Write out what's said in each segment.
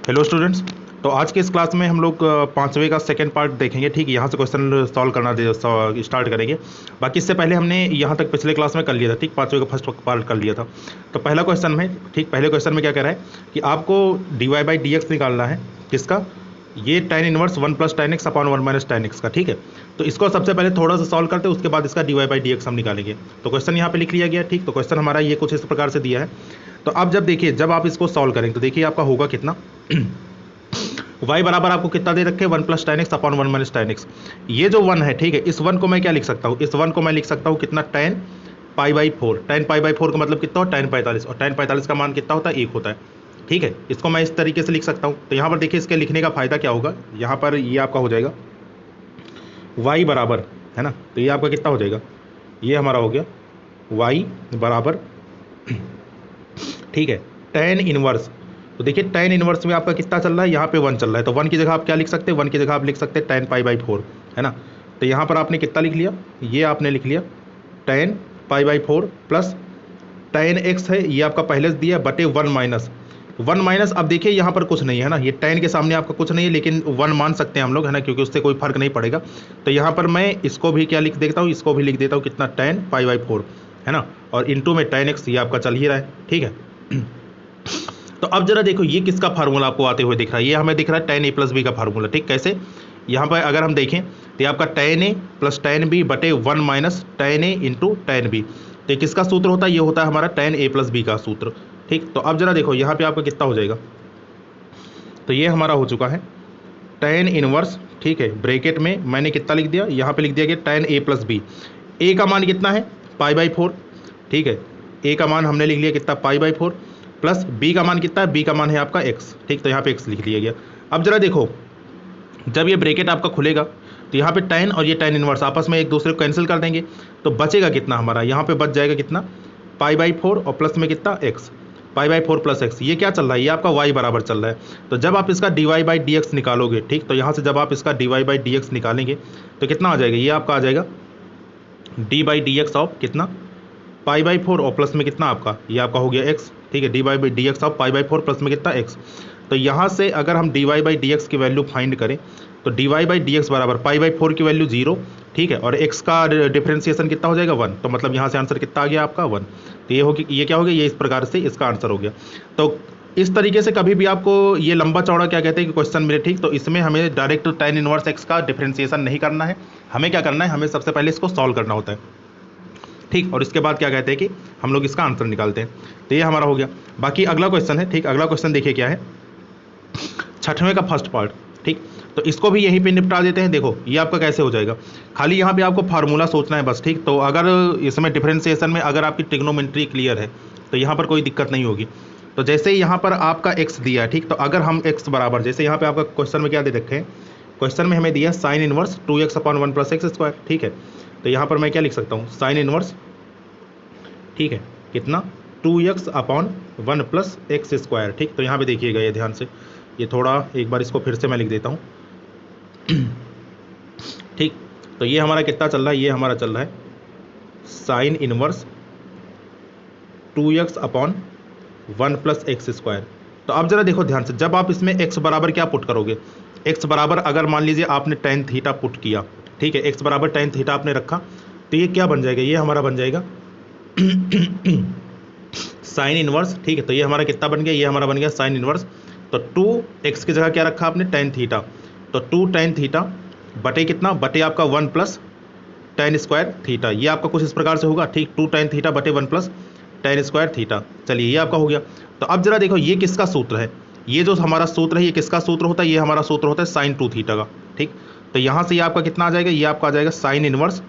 Hello students. तो आज के इस क्लास में हम लोग पाँचवें का सेकंड पार्ट देखेंगे। ठीक, यहाँ से क्वेश्चन सॉल्व करना स्टार्ट करेंगे। बाकी इससे पहले हमने यहाँ तक पिछले क्लास में कर लिया था। ठीक, पाँचवें का फर्स्ट पार्ट कर लिया था। तो पहला क्वेश्चन में, ठीक, पहले क्वेश्चन में क्या कह रहा है कि आपको dy/dx निकालना है। किसका? ये tan inverse 1 + tan x upon 1 - tan x का। ठीक है, तो इसको सबसे पहले थोड़ा सा सॉल्व करते हैं, उसके बाद इसका dy/dx हम निकालेंगे। तो क्वेश्चन यहाँ पे लिख लिया गया। ठीक, तो क्वेश्चन हमारा ये कुछ इस प्रकार से दिया है। तो अब जब देखिए, जब आप इसको सॉल्व करेंगे तो देखिए आपका होगा कितना y बराबर आपको कितना दे रखे, 1 + tan x upon 1 - tan x। ये जो 1 है, ठीक है, इस 1 को मैं क्या लिख सकता हूँ? इस 1 को मैं लिख सकता हूँ कितना, tan π/4। tan π/4 का मतलब कितना हो, tan 45, और tan 45 का मान कितना होता है, 1 होता है। ठीक है, इसको मैं इस तरीके से लिख सकता हूँ। तो यहाँ पर देखिए इसके लिखने का फायदा क्या होगा, यहाँ पर ये आपका हो जाएगा y बराबर, है ना, तो ये आपका कितना हो जाएगा, ये हमारा हो गया y बराबर, ठीक है, tan इनवर्स। तो देखिए tan इनवर्स में आपका कितना चल रहा है, यहाँ पे 1 चल रहा है। तो 1 की जगह आप क्या लिख सकते हैं, 1 की जगह आप लिख सकते हैं tan π/4, है ना। तो यहाँ पर आपने कितना लिख लिया, ये आपने लिख लिया tan π/4 प्लस tan x है, ये आपका पहले से दिया, बटे 1 माइनस। अब देखिए यहाँ पर कुछ नहीं है ना, ये tan के सामने आपका कुछ नहीं है, लेकिन 1 मान सकते हैं हम लोग, है ना, क्योंकि उससे कोई फर्क नहीं पड़ेगा। तो यहाँ पर मैं इसको भी क्या लिख देता हूँ, इसको भी लिख देता हूँ कितना, tan π/4, है ना, और इंटू में tan x, ये आपका चल ही रहा है। ठीक है, तो अब जरा देखो ये किसका फार्मूला आपको आते हुए दिख रहा है, ये हमें दिख रहा है tan a + b का फार्मूला। ठीक, कैसे? यहाँ पर अगर हम देखें तो ये आपका tan a + tan b बटे 1 minus tan a into tan b। तो ये किसका सूत्र होता है, ये होता है हमारा tan a + b का सूत्र। ठीक, तो अब जरा देखो यहाँ पे आपका कितना हो जाएगा, तो ये हमारा हो चुका है tan इनवर्स, ठीक है, ब्रैकेट में मैंने कितना लिख दिया, यहाँ पे लिख दिया गया tan a + b। a का मान कितना है, π/4, ठीक है, a का मान हमने लिख लिया कितना, π/4, प्लस b का मान कितना है, b का मान है आपका x। ठीक, तो यहाँ पे x लिख लिया गया। अब जरा देखो, जब ये ब्रैकेट आपका खुलेगा तो यहाँ पे tan और ये tan इनवर्स आपस में एक दूसरे को कैंसिल कर देंगे, तो बचेगा कितना हमारा, यहाँ पे बच जाएगा कितना, π/4 और प्लस में कितना, x, π/4 प्लस x। ये क्या चल रहा है, ये आपका y बराबर चल रहा है। तो जब आप इसका dy/dx निकालोगे, ठीक, तो यहाँ से जब आप इसका dy/dx निकालेंगे तो कितना आ जाएगा, ये आपका आ जाएगा d/dx ऑफ कितना, π/4 और प्लस में कितना आपका, ये आपका हो गया x। ठीक है, d/dx ऑफ π/4 प्लस में कितना, x। तो यहाँ से अगर हम dy/dx की वैल्यू फाइंड करें तो dy/dx बराबर π/4 की वैल्यू 0, ठीक है, और x का डिफरेंशिएशन कितना हो जाएगा, 1। तो मतलब यहाँ से आंसर कितना आ गया आपका, 1। तो ये क्या हो गया, ये इस प्रकार से इसका आंसर हो गया। तो इस तरीके से कभी भी आपको ये लंबा चौड़ा क्या कहते हैं कि क्वेश्चन मिले, ठीक, तो इसमें हमें डायरेक्ट tan इनवर्स x का डिफरेंशिएशन नहीं करना है। हमें क्या करना है, हमें सबसे पहले इसको सॉल्व करना होता है। ठीक, और इसके बाद क्या कहते हैं कि हम लोग इसका आंसर निकालते हैं। तो ये हमारा हो गया। बाकी अगला क्वेश्चन है, ठीक, अगला क्वेश्चन देखिए क्या है, छठवें का फर्स्ट पार्ट। ठीक, तो इसको भी यहीं पे निपटा देते हैं। देखो ये आपका कैसे हो जाएगा, खाली यहाँ पे आपको फार्मूला सोचना है बस। ठीक, तो अगर इसमें डिफरेंशिएशन में अगर आपकी ट्रिग्नोमेट्री क्लियर है तो यहाँ पर कोई दिक्कत नहीं होगी। तो जैसे ही यहाँ पर आपका x दिया है, ठीक, तो अगर हम x बराबर, जैसे यहाँ पे आपका क्वेश्चन में क्या दे रखे हैं, क्वेश्चन में हमें दिया sine inverse 2x upon 1 + x²। ठीक है, तो यहाँ पर मैं क्या लिख सकता हूँ, साइन इनवर्स, ठीक है, कितना, 2x अपॉन 1 + x²। ठीक, तो यहाँ पे देखिएगा ये ध्यान से, ये थोड़ा एक बार इसको फिर से मैं लिख देता हूँ। ठीक, तो ये हमारा कितना चल रहा है, ये हमारा चल रहा है sine inverse 2x upon 1 + x²। तो अब जरा देखो ध्यान से, जब आप इसमें x बराबर क्या पुट करोगे, x बराबर अगर मान लीजिए आपने tan थीटा पुट किया, ठीक है, x बराबर tan थीटा आपने रखा, तो ये क्या बन जाएगा, ये हमारा बन जाएगा साइन इनवर्स। ठीक है, तो ये हमारा कितना बन गया, ये हमारा बन गया साइन इनवर्स। तो 2x की जगह क्या रखा आपने, tan थीटा, तो 2 tan थीटा बटे कितना, बटे आपका 1 + tan² थीटा। ये आपका कुछ इस प्रकार से होगा। ठीक, 2 tan थीटा बटे 1 + tan² थीटा। चलिए ये आपका हो गया। तो अब जरा देखो ये किसका सूत्र है, ये जो हमारा सूत्र है ये किसका सूत्र होता है, ये हमारा सूत्र होता है sin 2 थीटा का। ठीक, तो यहाँ से ये आपका कितना आ जाएगा, ये आपका आ जाएगा साइन इनवर्स,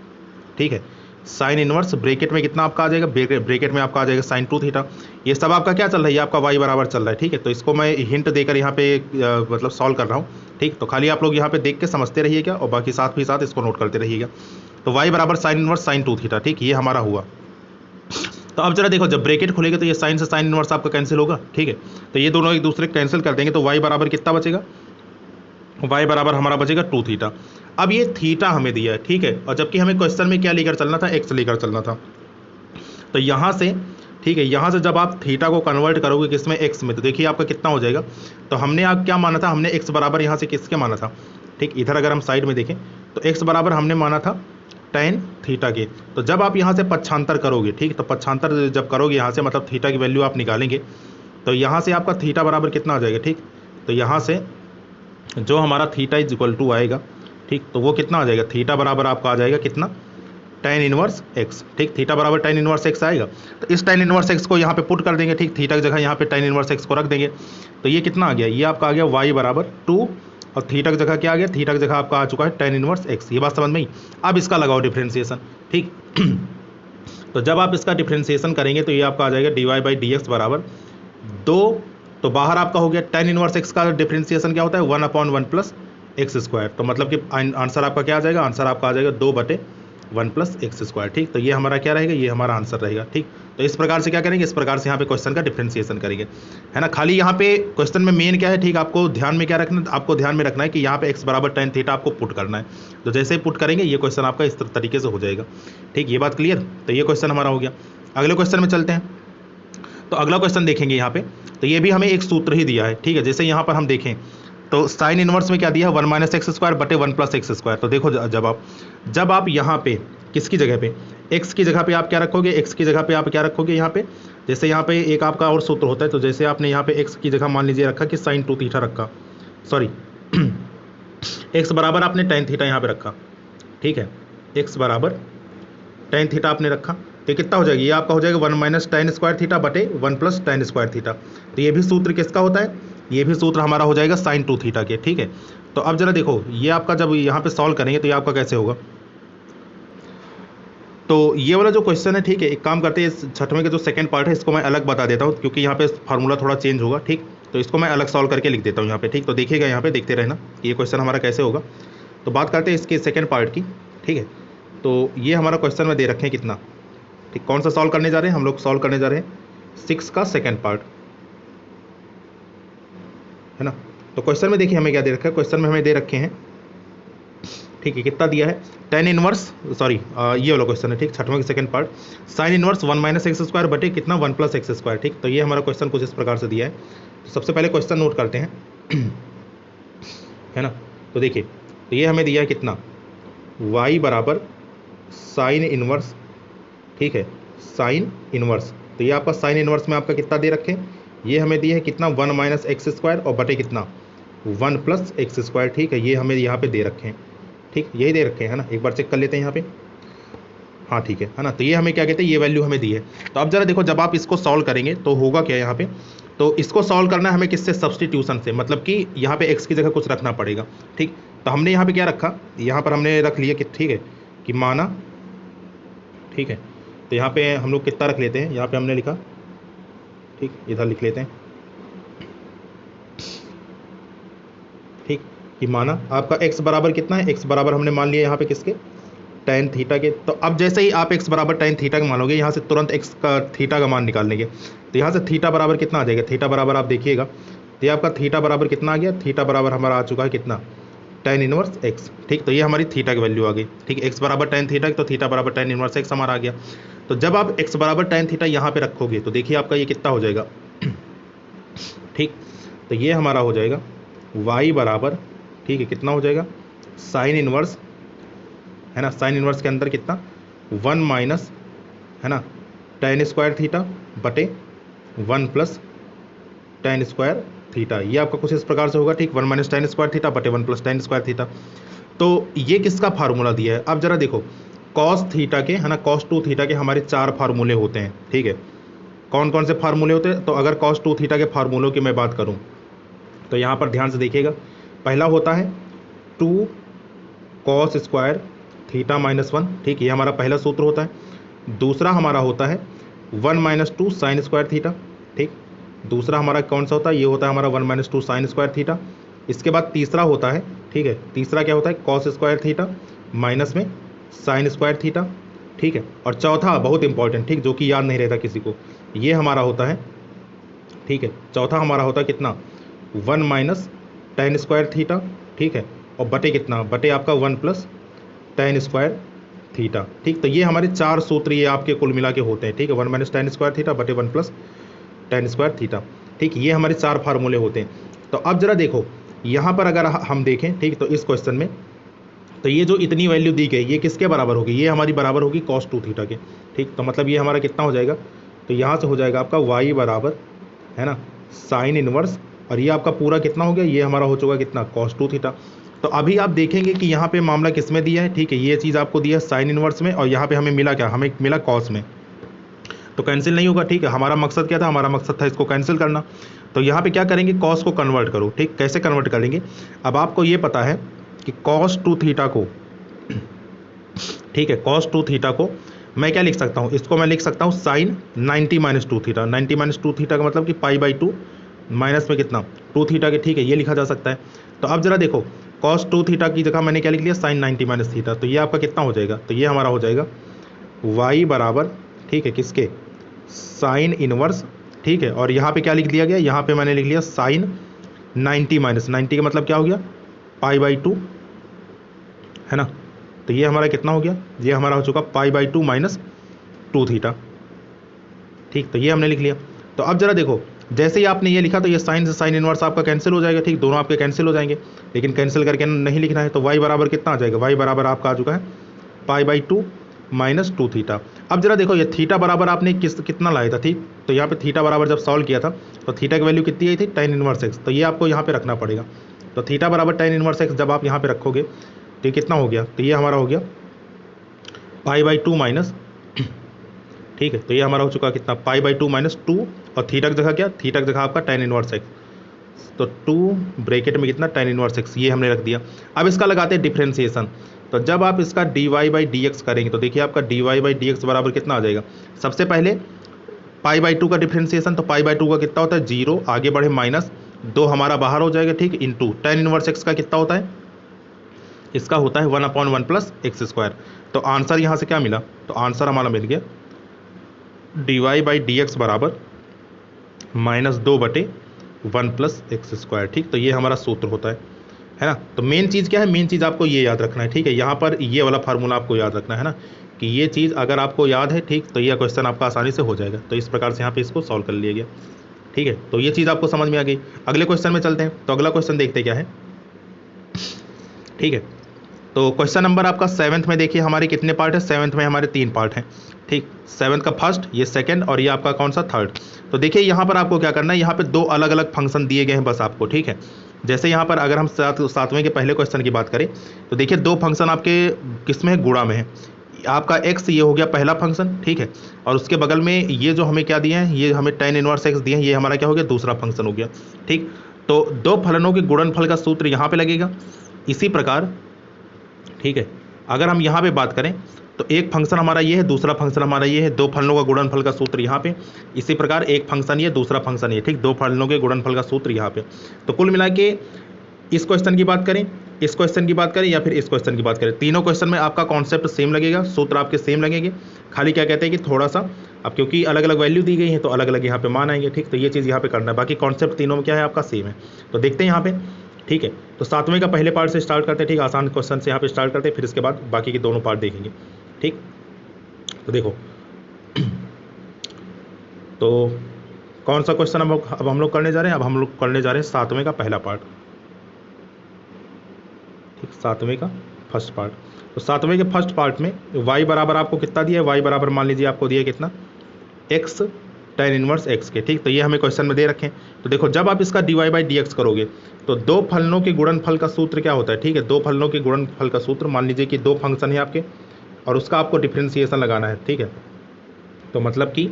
ठीक है, साइन इनवर्स ब्रैकेट में कितना आपका आ जाएगा, ब्रैकेट में आपका आ जाएगा sin 2 थीटा। ये सब आपका क्या चल रहा है, ये आपका y बराबर चल रहा है। ठीक है, तो इसको मैं हिंट देकर यहाँ पे मतलब सॉल्व कर रहा हूँ। ठीक, तो खाली आप लोग यहाँ पे देख के समझते रहिएगा और बाकी साथ ही साथ इसको नोट करते रहिएगा। तो y बराबर साइन इनवर्स sin 2 थीटा। ठीक, ये हमारा हुआ। तो अब जरा देखो, जब ब्रैकेट खुलेगा तो ये साइन से साइन इनवर्स आपका कैंसिल होगा। ठीक है, तो ये दोनों एक दूसरे कैंसिल कर देंगे, तो y बराबर कितना बचेगा, y बराबर हमारा बचेगा 2 थीटा। अब ये थीटा हमें दिया है, ठीक है, और जबकि हमें क्वेश्चन में क्या लेकर चलना था, x लेकर चलना था। तो यहाँ से ठीक है। यहाँ से जब आप थीटा को कन्वर्ट करोगे किसमें, एक्स में, तो देखिए आपका कितना हो जाएगा। तो हमने आप क्या माना था, हमने एक्स बराबर यहाँ से किसके माना था, ठीक, इधर अगर हम साइड में देखें तो एक्स बराबर हमने माना था tan थीटा के। तो जब आप यहाँ से पक्षांतर करोगे, ठीक, तो पक्षांतर जब करोगे यहाँ से मतलब थीटा की वैल्यू आप निकालेंगे, तो यहाँ से आपका थीटा बराबर कितना आ जाएगा, ठीक, तो यहाँ से जो हमारा थीटा इज इक्वल टू आएगा, ठीक, तो वो कितना आ जाएगा, थीटा बराबर आपका आ जाएगा कितना, tan इनवर्स x, ठीक, थीटा बराबर tan इनवर्स x आएगा। तो इस tan इनवर्स x को यहाँ पे पुट कर देंगे, ठीक, थीटा की जगह यहाँ पे tan इनवर्स x को रख देंगे, तो ये कितना आ गया, ये आपका आ गया y बराबर 2, और थीटा की जगह क्या आ गया, थीटा की जगह आपका आ चुका है tan इनवर्स x। ये बात समझ में आई। अब इसका लगाओ डिफ्रेंसिएशन, ठीक तो जब आप इसका डिफ्रेंसिएशन करेंगे तो ये आपका आ जाएगा dy/dx बराबर 2, तो बाहर आपका हो गया tan इनवर्स x का डिफ्रेंसिएशन क्या होता है, 1/1 प्लस एक्स स्क्वायर, तो मतलब कि आंसर आपका क्या आ जाएगा, आंसर आपका आ जाएगा 2/1 प्लस एक्स स्क्वायर, ठीक, तो ये हमारा क्या रहेगा, ये हमारा आंसर रहेगा, ठीक। तो इस प्रकार से क्या करेंगे, इस प्रकार से यहाँ पे क्वेश्चन का डिफ्रेंसिएशन करेंगे, है ना। खाली यहाँ पे क्वेश्चन में मेन क्या है, ठीक, आपको ध्यान में क्या रखना, आपको ध्यान में रखना है कि यहाँ पे x बराबर tan थीटा आपको पुट करना है, तो जैसे ही पुट करेंगे ये क्वेश्चन आपका इस तरीके से हो जाएगा, ठीक, ये बात क्लियर। तो ये क्वेश्चन हमारा हो गया। अगले क्वेश्चन में चलते हैं। तो अगला क्वेश्चन देखेंगे यहाँ पे, तो ये भी हमें एक सूत्र ही दिया है, ठीक है। जैसे यहाँ पर हम देखें तो साइन इनवर्स में क्या दिया है, 1 माइनस एक्स स्क्वायर बटे 1 प्लस एक्स स्क्वायर। तो देखो जब आप यहाँ पे किसकी जगह पे, एक्स की जगह पे आप क्या रखोगे, एक्स की जगह पे आप क्या रखोगे यहाँ पे, जैसे यहाँ पे एक आपका और सूत्र होता है, तो जैसे आपने यहाँ पे एक्स की जगह मान लीजिए रखा कि साइन 2 थीटा रखा, सॉरी एक्स बराबर आपने tan थीटा यहाँ पे रखा, ठीक है, एक्स बराबर tan थीटा आपने रखा, तो कितना हो जाएगा, ये आपका हो जाएगा 1 माइनस tan स्क्वायर थीटा बटे 1 प्लस tan स्क्वायर थीटा। तो ये भी सूत्र किसका होता है, ये भी सूत्र हमारा हो जाएगा साइन 2 थीटा के, ठीक है। तो अब जरा देखो ये आपका जब यहाँ पे सॉल्व करेंगे तो ये आपका कैसे होगा, तो ये वाला जो क्वेश्चन है, ठीक है, एक काम करते हैं, इस छठवें का जो सेकंड पार्ट है इसको मैं अलग बता देता हूँ, क्योंकि यहाँ पे फार्मूला थोड़ा चेंज होगा, ठीक, तो इसको मैं अलग सॉल्व करके लिख देता हूँ यहाँ पे, ठीक। तो देखिएगा यहाँ पे, देखते रहना कि ये क्वेश्चन हमारा कैसे होगा। तो बात करते हैं इसके सेकेंड पार्ट की, ठीक है। तो ये हमारा क्वेश्चन में दे रखे हैं कितना, ठीक, कौन सा सॉल्व करने जा रहे हैं हम लोग, सॉल्व करने जा रहे हैं 6 का सेकेंड पार्ट, है ना। तो क्वेश्चन में देखिए हमें क्या दे रखा है, क्वेश्चन में हमें दे रखे हैं, ठीक है, कितना दिया है, tan इनवर्स, सॉरी ये वाला क्वेश्चन है, ठीक, छठवां का second part, sine inverse 1 minus x square बटे कितना 1 प्लस एक्स स्क्वायर, ठीक। तो ये हमारा क्वेश्चन कुछ इस प्रकार से दिया है। तो सबसे पहले क्वेश्चन नोट करते हैं है ना। तो देखिए तो ये हमें दिया है कितना, y बराबर साइन इनवर्स, ठीक है, साइन इनवर्स, तो ये आपका साइन इनवर्स में आपका कितना दे रखे, ये हमें दिया है कितना 1 माइनस एक्स स्क्वायर और बटे कितना 1 प्लस एक्स स्क्वायर, ठीक है, ये हमें यहाँ पे दे रखे हैं, ठीक, यही दे रखे हैं, है ना। एक बार चेक कर लेते हैं यहाँ पे, हाँ ठीक है ना। तो ये हमें क्या कहते हैं, ये वैल्यू हमें दी है। तो अब जरा देखो जब आप इसको सॉल्व करेंगे तो होगा क्या यहाँ पे, तो इसको सॉल्व करना है हमें किससे, सब्सटीट्यूशन से, मतलब कि यहाँ पे x की जगह कुछ रखना पड़ेगा, ठीक। तो हमने यहाँ पे क्या रखा, यहाँ पर हमने रख लिया कि ठीक है कि माना, ठीक है, तो यहाँ पे हम लोग कितना रख लेते हैं, यहाँ पे हमने लिखा, ठीक, इधर लिख लेते हैं, ठीक, कि माना आपका x बराबर कितना है, x बराबर हमने मान लिया यहाँ पे किसके, tan थीटा के। तो अब जैसे ही आप x बराबर tan थीटा का मानोगे, यहाँ से तुरंत x का थीटा का मान निकाल लेंगे, तो यहाँ से थीटा बराबर कितना आ जाएगा, थीटा बराबर आप देखिएगा, तो ये आपका थीटा बराबर कितना आ गया, थीटा बराबर हमारा आ चुका है कितना, tan इनवर्स x, ठीक। तो ये हमारी थीटा की वैल्यू आ गई, ठीक, x बराबर tan थीटा, तो थीटा बराबर tan इनवर्स x हमारा आ गया। तो जब आप x बराबर tan थीटा यहाँ पे रखोगे तो देखिए आपका ये कितना हो जाएगा, ठीक, तो ये हमारा हो जाएगा y बराबर, ठीक है, कितना हो जाएगा, साइन इनवर्स, है ना, साइन इनवर्स के अंदर कितना 1 माइनस, है ना, tan स्क्वायर थीटा बटे 1 प्लस tan स्क्वायर थीटा, ये आपका कुछ इस प्रकार से होगा, ठीक, 1 माइनस tan स्क्वायर थीटा बटे 1 प्लस tan स्क्वायर थीटा। तो ये किसका फार्मूला दिया है, अब जरा देखो कॉस थीटा के, है ना, cos 2 थीटा के हमारे 4 फार्मूले होते हैं, ठीक है। कौन कौन से फार्मूले होते हैं, तो अगर cos 2 थीटा के फार्मूलों की मैं बात करूं तो यहाँ पर ध्यान से देखिएगा, पहला होता है 2 cos स्क्वायर थीटा माइनस 1, ठीक, ये हमारा पहला सूत्र होता है। दूसरा हमारा होता है 1 माइनस 2 साइन स्क्वायर थीटा, ठीक, दूसरा हमारा कौन सा होता है, ये होता है हमारा 1 माइनस 2 साइन स्क्वायर थीटा। इसके बाद तीसरा होता है, ठीक है, तीसरा क्या होता है, कॉस स्क्वायर थीटा माइनस में साइन स्क्वायर थीटा, ठीक है। और चौथा बहुत इंपॉर्टेंट, ठीक, जो कि याद नहीं रहता किसी को, ये हमारा होता है, ठीक है, चौथा हमारा होता है कितना 1 माइनस tan स्क्वायर थीटा, ठीक है, और बटे कितना, बटे आपका 1 प्लस tan स्क्वायर थीटा। ठीक, तो ये हमारे 4 सूत्र ये आपके कुल मिला के होते हैं। ठीक है, 1 माइनस tan स्क्वायर थीटा बटे 1 प्लस tan स्क्वायर थीटा। ठीक, ये हमारे 4 फार्मूले होते हैं। तो अब जरा देखो यहाँ पर अगर हम देखें, ठीक, तो इस क्वेश्चन में तो ये जो इतनी वैल्यू दी गई ये किसके बराबर होगी, ये हमारी बराबर होगी cos 2 थीटा के। ठीक, तो मतलब ये हमारा कितना हो जाएगा, तो यहाँ से हो जाएगा आपका y बराबर, है ना, साइन इनवर्स, और ये आपका पूरा कितना हो गया, ये हमारा हो चुका कितना, cos 2 थीटा। तो अभी आप देखेंगे कि यहाँ पे मामला किस में दिया है। ठीक है, ये चीज़ आपको दिया है साइन इनवर्स में, और यहाँ पे हमें मिला क्या, हमें मिला कॉस में, तो कैंसिल नहीं होगा। ठीक है, हमारा मकसद क्या था, हमारा मकसद था इसको कैंसिल करना। तो यहाँ पे क्या करेंगे, कॉस को कन्वर्ट करो। ठीक, कैसे कन्वर्ट करेंगे, अब आपको ये पता है कि cos 2 थीटा को, ठीक है, cos 2 थीटा को मैं क्या लिख सकता हूँ, इसको मैं लिख सकता हूँ sine 90 minus 2 theta. 90 minus 2 theta का मतलब कि π/2 माइनस में कितना, 2 थीटा के। ठीक है, ये लिखा जा सकता है। तो अब जरा देखो cos 2 थीटा की जगह मैंने क्या लिख लिया, साइन 90 माइनस थीटा। तो ये आपका कितना हो जाएगा, तो ये हमारा हो जाएगा y बराबर, ठीक है, किसके, साइन इनवर्स। ठीक है, और यहाँ पे क्या लिख दिया गया, यहाँ पे मैंने लिख लिया साइन 90 माइनस 90 का मतलब क्या हो गया, π/2, है ना। तो ये हमारा कितना हो गया, ये हमारा हो चुका π/2 माइनस 2 थीटा। ठीक, तो ये हमने लिख लिया। तो अब जरा देखो जैसे ही आपने ये लिखा तो ये साइन से साइन इनवर्स आपका कैंसिल हो जाएगा। ठीक, दोनों आपके कैंसिल हो जाएंगे, लेकिन कैंसिल करके नहीं लिखना है। तो y बराबर कितना आ जाएगा, y बराबर आपका आ चुका है π/2 माइनस 2 थीटा। अब जरा देखो ये थीटा बराबर आपने कितना लाया था। ठीक, तो यहाँ पे थीटा बराबर जब सॉल्व किया था तो थीटा की वैल्यू कितनी आई थी, tan इनवर्स x। तो ये आपको यहाँ पे रखना पड़ेगा। तो थीटा बराबर tan इनवर्स x जब आप यहाँ पे रखोगे तो ये कितना हो गया, तो ये हमारा हो गया π/2 माइनस, ठीक है, तो ये हमारा हो चुका कितना, π/2 माइनस 2, और थीटा की जगह क्या, थीटा की जगह आपका tan इनवर्स x। तो 2 ब्रैकेट में कितना, tan इनवर्स x, ये हमने रख दिया। अब इसका लगाते हैं डिफ्रेंसिएशन। तो जब आप इसका dy/dx करेंगे तो देखिए आपका dy/dx बराबर कितना आ जाएगा। सबसे पहले π/2 का डिफ्रेंसिएशन, तो π/2 का कितना होता है 0, आगे बढ़े माइनस 2 हमारा बाहर हो जाएगा। ठीक, इंटू tan इनवर्स x का कितना होता है, इसका होता है 1/1 प्लस एक्स स्क्वायर। तो आंसर यहाँ से क्या मिला, तो आंसर हमारा मिल गया dy/dx बराबर -2/1 प्लस एक्स स्क्वायर। ठीक, तो ये हमारा सूत्र होता है ना। तो मेन चीज़ क्या है, मेन चीज़ आपको ये याद रखना है। ठीक है, यहाँ पर ये वाला फार्मूला आपको याद रखना है ना, कि ये चीज़ अगर आपको याद है, ठीक, तो ये क्वेश्चन आपका आसानी से हो जाएगा। तो इस प्रकार से यहाँ पे इसको सॉल्व कर लिया गया। ठीक है, तो ये चीज़ आपको समझ में आ गई। अगले क्वेश्चन में चलते हैं। तो अगला क्वेश्चन देखते क्या है। ठीक है, तो क्वेश्चन नंबर आपका 7th में देखिए हमारे कितने पार्ट है, 7th में हमारे 3 पार्ट हैं। ठीक, 7th का फर्स्ट, ये सेकंड, और ये आपका कौन सा, थर्ड। तो देखिए यहाँ पर आपको क्या करना है, यहाँ पे 2 अलग अलग फंक्शन दिए गए हैं बस आपको। ठीक है, जैसे यहाँ पर अगर हम 7वें के पहले क्वेश्चन की बात करें तो देखिए 2 फंक्शन आपके किस में है, गुणा में है। आपका x ये हो गया पहला फंक्शन। ठीक है, और उसके बगल में ये जो हमें क्या दिए हैं, ये हमें tan इनवर्स x दिए हैं, ये हमारा क्या हो गया, दूसरा फंक्शन हो गया। ठीक, तो 2 फलनों के गुणनफल का सूत्र यहाँ पे लगेगा। इसी प्रकार, ठीक है, अगर हम यहाँ पे बात करें तो एक फंक्शन हमारा ये है, दूसरा फंक्शन हमारा ये है, 2 फलनों का गुणनफल का सूत्र यहाँ पे। इसी प्रकार एक फंक्शन ये, दूसरा फंक्शन ये। ठीक, 2 फलनों के गुणनफल का सूत्र यहाँ पे। तो कुल मिला के इस क्वेश्चन की बात करें, इस क्वेश्चन की बात करें, या फिर इस क्वेश्चन की बात करें, तीनों क्वेश्चन में आपका कॉन्सेप्ट सेम लगेगा, सूत्र आपके सेम लगेंगे। खाली क्या कहते हैं कि थोड़ा सा अब क्योंकि अलग अलग वैल्यू दी गई है तो अलग अलग यहाँ पे मान आएंगे। ठीक, तो ये चीज़ यहाँ पे करना है, बाकी कॉन्सेप्ट तीनों में क्या है आपका सेम है। तो देखते हैं यहाँ पे। ठीक है, तो 7वें का पहले पार्ट से स्टार्ट करते हैं। ठीक, आसान क्वेश्चन से यहाँ पे स्टार्ट करते हैं, फिर इसके बाद बाकी के दोनों पार्ट देखेंगे। ठीक, तो देखो तो कौन सा क्वेश्चन अब हम लोग करने जा रहे हैं, अब हम लोग करने जा रहे हैं 7वें का पहला पार्ट। ठीक, 7वें का फर्स्ट पार्ट। तो 7वें के फर्स्ट पार्ट में y बराबर आपको कितना दिया है, y बराबर मान लीजिए आपको दिया कितना, x tan इनवर्स x के। ठीक, तो ये हमें क्वेश्चन में दे रखें। तो देखो जब आप इसका dy/dx करोगे तो 2 फलनों के गुणनफल का सूत्र क्या होता है। ठीक है, 2 फलनों के गुणनफल का सूत्र, मान लीजिए कि 2 फंक्शन है आपके और उसका आपको डिफ्रेंसिएशन लगाना है। ठीक है, तो मतलब कि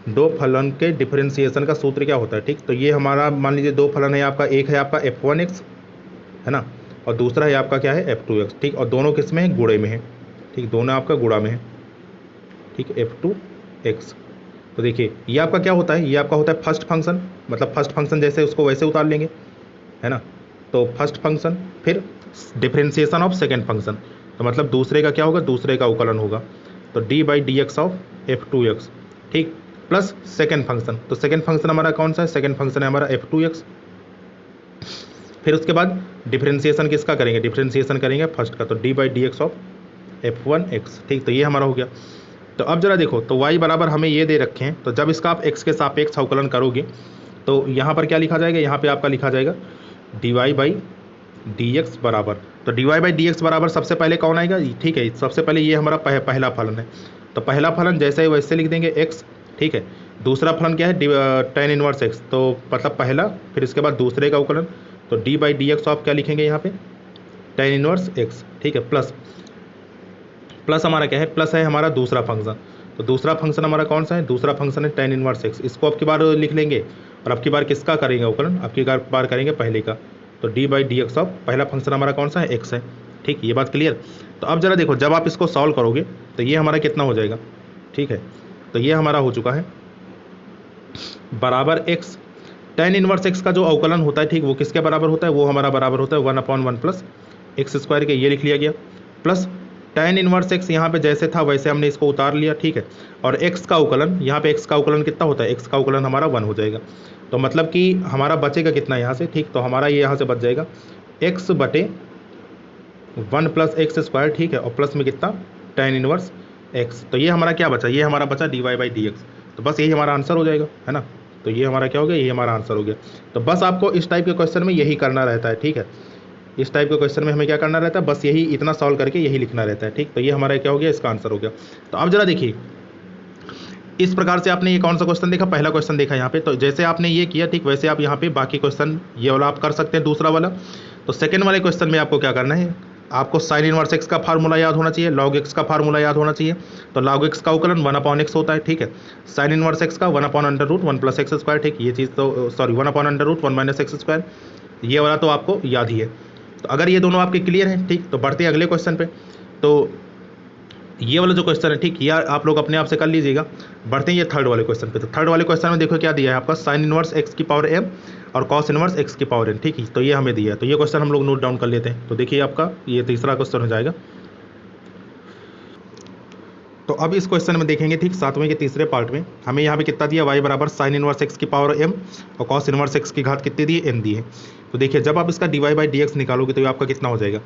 2 फलन के डिफ्रेंसिएशन का सूत्र क्या होता है। ठीक, तो ये हमारा मान लीजिए 2 फलन है आपका, एक है आपका f1x, है ना, और दूसरा है आपका क्या है, f2x। ठीक, और दोनों किस में है, गुणे में है। ठीक, दोनों आपका गुणा में है। ठीक, f2x। तो देखिए ये आपका क्या होता है, ये आपका होता है फर्स्ट फंक्शन, मतलब फर्स्ट फंक्शन जैसे उसको वैसे उतार लेंगे, है ना। तो फर्स्ट फंक्शन, फिर डिफ्रेंसिएशन ऑफ सेकेंड फंक्शन, तो मतलब दूसरे का क्या होगा, दूसरे का उकलन होगा। तो d/dx ऑफ f2x। ठीक, प्लस सेकेंड फंक्शन, तो सेकेंड फंक्शन हमारा कौन सा है, सेकेंड फंक्शन है हमारा f2x। फिर उसके बाद डिफ्रेंसिएशन किसका करेंगे, डिफ्रेंसिएशन करेंगे फर्स्ट का, तो d/dx ऑफ f1x, ठीक। तो ये हमारा हो गया। तो अब जरा देखो, तो y बराबर हमें ये दे रखे हैं, तो जब इसका आप x के सापेक्ष अवकलन करोगे तो यहाँ पर क्या लिखा जाएगा, यहाँ पे आपका लिखा जाएगा dy/dx बराबर, तो dy/dx बराबर सबसे पहले कौन आएगा, ठीक है, सबसे पहले ये हमारा पहला फलन है, तो पहला फलन जैसे है वैसे लिख देंगे x, ठीक है। दूसरा फलन क्या है, tan इनवर्स x, तो मतलब पहला, फिर इसके बाद दूसरे का अवकलन, तो d/dx आप क्या लिखेंगे यहाँ पे, tan इनवर्स x, ठीक है। प्लस हमारा क्या है, प्लस है हमारा दूसरा फंक्शन, तो दूसरा फंक्शन हमारा कौन सा है, दूसरा फंक्शन है tan इनवर्स x, इसको अब की बार लिख लेंगे, और अब की बार किसका करेंगे अवकलन, अब की बार करेंगे पहले का, तो d/dx ऑफ पहला फंक्शन हमारा कौन सा है, x है, ठीक। ये बात क्लियर। तो अब जरा देखो, जब आप इसको सॉल्व करोगे तो ये हमारा कितना हो जाएगा, ठीक है। तो ये हमारा हो चुका है बराबर x, tan इनवर्स x का जो अवकलन होता है, ठीक, वो किसके बराबर होता है, वो हमारा बराबर होता है 1/1 प्लस x² के, ये लिख लिया गया, प्लस tan इनवर्स x यहाँ पे जैसे था वैसे हमने इसको उतार लिया, ठीक है। और x का अवकलन, यहाँ पे x का अवकलन कितना होता है, x का अवकलन हमारा 1 हो जाएगा, तो मतलब कि हमारा बचेगा कितना यहाँ से, ठीक, तो हमारा ये यहाँ से बच जाएगा x/1 प्लस x², ठीक है, और प्लस में कितना tan इनवर्स x, तो ये हमारा क्या बचा, ये हमारा बचा dy/dx, तो बस यही हमारा आंसर हो जाएगा, है ना। तो ये हमारा क्या हो गया, ये हमारा आंसर हो गया। तो बस आपको इस टाइप के क्वेश्चन में यही करना रहता है, ठीक है, इस टाइप के क्वेश्चन में हमें क्या करना रहता है, बस यही इतना सॉल्व करके यही लिखना रहता है, ठीक। तो ये हमारा क्या हो गया, इसका आंसर हो गया। तो अब जरा देखिए, इस प्रकार से आपने ये कौन सा क्वेश्चन देखा, पहला क्वेश्चन देखा यहाँ पे, तो जैसे आपने ये किया, ठीक, वैसे आप यहाँ पे बाकी क्वेश्चन ये वाला आप कर सकते हैं, दूसरा वाला। तो सेकेंड वाले क्वेश्चन में आपको क्या करना है, आपको साइन इनवर्स x का फार्मूला याद होना चाहिए, log x का फार्मूला याद होना चाहिए, तो log x का अवकलन 1/x होता है, ठीक है। साइन इनवर्स x का 1/√1 प्लस x², ठीक, ये चीज़ तो सॉरी 1/√1 - x², ये वाला तो आपको याद ही है। तो अगर ये दोनों आपके क्लियर हैं, ठीक, तो बढ़ते हैं अगले क्वेश्चन पे। तो ये वाला जो क्वेश्चन है, ठीक, ये आप लोग अपने आप से कर लीजिएगा। बढ़ते हैं ये थर्ड वाले क्वेश्चन पे। तो थर्ड वाले क्वेश्चन में देखो क्या दिया है आपका, साइन इनवर्स x की पावर m और कॉस इनवर्स x की पावर n, ठीक है, तो ये हमें दिया है। तो ये क्वेश्चन हम लोग नोट डाउन कर लेते हैं। तो देखिए आपका ये तीसरा क्वेश्चन हो जाएगा। तो अब इस क्वेश्चन में देखेंगे, ठीक, सातवें के तीसरे पार्ट में हमें यहाँ पे कितना दिया, y बराबर साइन इनवर्स x की पावर m और कॉस इनवर्स x की घात कितनी दी, n दी है। तो देखिए जब आप इसका dy/dx निकालोगे तो ये आपका कितना हो जाएगा।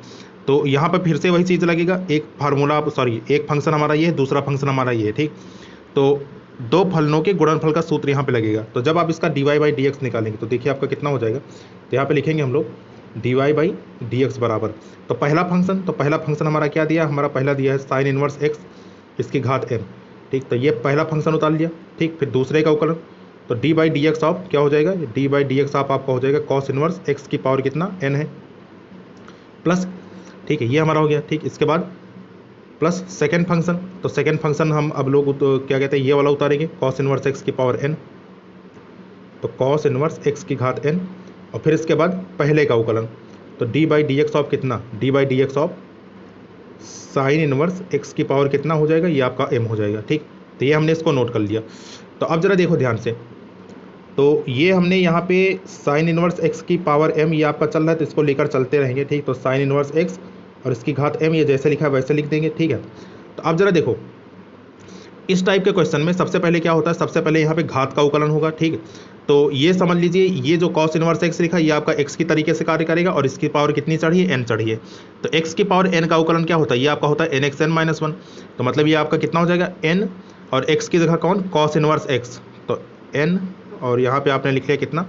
तो यहाँ पर फिर से वही चीज़ लगेगा, एक फार्मूला एक फंक्शन हमारा ये है, दूसरा फंक्शन हमारा ये है, ठीक। तो दो फलनों के गुणनफल का सूत्र यहाँ पे लगेगा। तो जब आप इसका dy/dx निकालेंगे तो देखिए आपका कितना हो जाएगा। तो यहाँ पे लिखेंगे हम लोग dy/dx बराबर, तो पहला फंक्शन हमारा क्या दिया, हमारा पहला दिया है साइन इनवर्स x इसकी घात m, ठीक। तो ये पहला फंक्शन उतार लिया, ठीक। फिर दूसरे का अवकलन, तो dy/dx ऑफ क्या हो जाएगा, dy/dx ऑफ आपका हो जाएगा कॉस इनवर्स x की पावर कितना n है, प्लस, ठीक है, ये हमारा हो गया, ठीक। इसके बाद प्लस सेकेंड फंक्शन, तो सेकेंड फंक्शन हम अब लोग तो क्या कहते हैं, ये वाला उतारेंगे, कॉस इनवर्स x की पावर n, तो कॉस इनवर्स x की घात n, और फिर इसके बाद पहले का अवकलन, तो dy/dx ऑफ कितना, dy/dx of sine inverse x की पावर कितना हो जाएगा, ये आपका m हो जाएगा, ठीक। तो ये हमने इसको नोट कर लिया। तो अब जरा देखो ध्यान से, तो ये हमने यहाँ पे साइन इनवर्स x की पावर m ये आपका चल रहा है, तो इसको लेकर चलते रहेंगे, ठीक। तो साइन इनवर्स x और इसकी घात m ये जैसे लिखा है वैसे लिख देंगे, ठीक है। तो अब जरा देखो, इस टाइप के क्वेश्चन में सबसे पहले क्या होता है, सबसे पहले यहाँ पे घात का अवकलन होगा, ठीक। तो ये समझ लीजिए, ये जो कॉस इनवर्स x लिखा है ये आपका x की तरीके से कार्य करेगा, और इसकी पावर कितनी चढ़ी है, n चढ़ी है। तो x की पावर n का अवकलन क्या होता है, ये आपका होता है nxn-1, तो मतलब ये आपका कितना हो जाएगा, n, और x की जगह कौन, कॉस इनवर्स x, तो n, और यहाँ पे आपने लिख लिया कितना,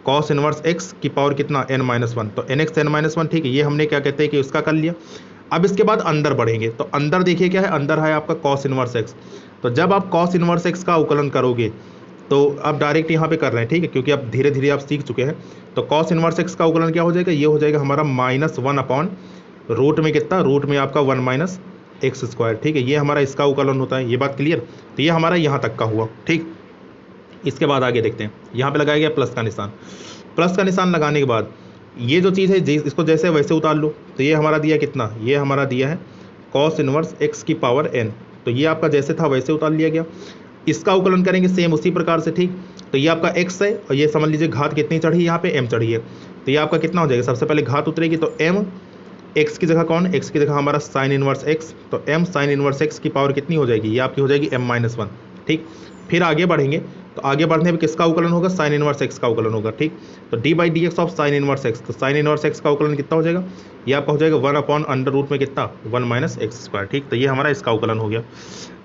कॉस इनवर्स x की पावर कितना, n-1, तो nxn-1, ठीक है। ये हमने क्या कहते हैं कि उसका कर लिया। अब इसके बाद अंदर बढ़ेंगे, तो अंदर देखिए क्या है, अंदर है आपका कॉस इनवर्स x। तो जब आप कॉस इनवर्स x का अवकलन करोगे तो आप डायरेक्ट यहाँ पे कर रहे हैं, ठीक है, क्योंकि अब धीरे धीरे आप सीख चुके हैं। तो कॉस इनवर्स x का अवकलन क्या हो जाएगा, ये हो जाएगा हमारा -1/रूट में कितना, रूट में आपका 1 - x², ठीक है। ये हमारा इसका अवकलन होता है, ये बात क्लियर। तो ये हमारा यहाँ तक का हुआ, ठीक। इसके बाद आगे देखते हैं, यहाँ पे लगाया गया प्लस का निशान। प्लस का निशान लगाने के बाद ये जो चीज़ है इसको जैसे वैसे उतार लो। तो ये हमारा दिया कितना, ये हमारा दिया है कॉस इनवर्स x की पावर n, तो ये आपका जैसे था वैसे उतार लिया गया। इसका अवकलन करेंगे सेम उसी प्रकार से, ठीक। तो ये आपका x है, और ये समझ लीजिए घात कितनी चढ़ी है, यहाँ पे m चढ़ी है। तो ये आपका कितना हो जाएगा, सबसे पहले घात उतरेगी, तो m, x की जगह कौन, x की जगह हमारा साइन इनवर्स x, तो m साइन इनवर्स x की पावर कितनी हो जाएगी, ये आपकी हो जाएगी m-1, ठीक। फिर आगे बढ़ेंगे तो आगे बढ़ने में किसका अवकलन होगा, साइन इनवर्स एक्स का अवकलन होगा, ठीक। तो D by d x of sine inverse x, तो साइन इनवर्स एक्स का अवकलन कितना हो जाएगा, ये आपका हो जाएगा 1/√, में कितना 1 माइनस एक्स स्क्वायर, ठीक। तो ये हमारा इसका अवकलन हो गया।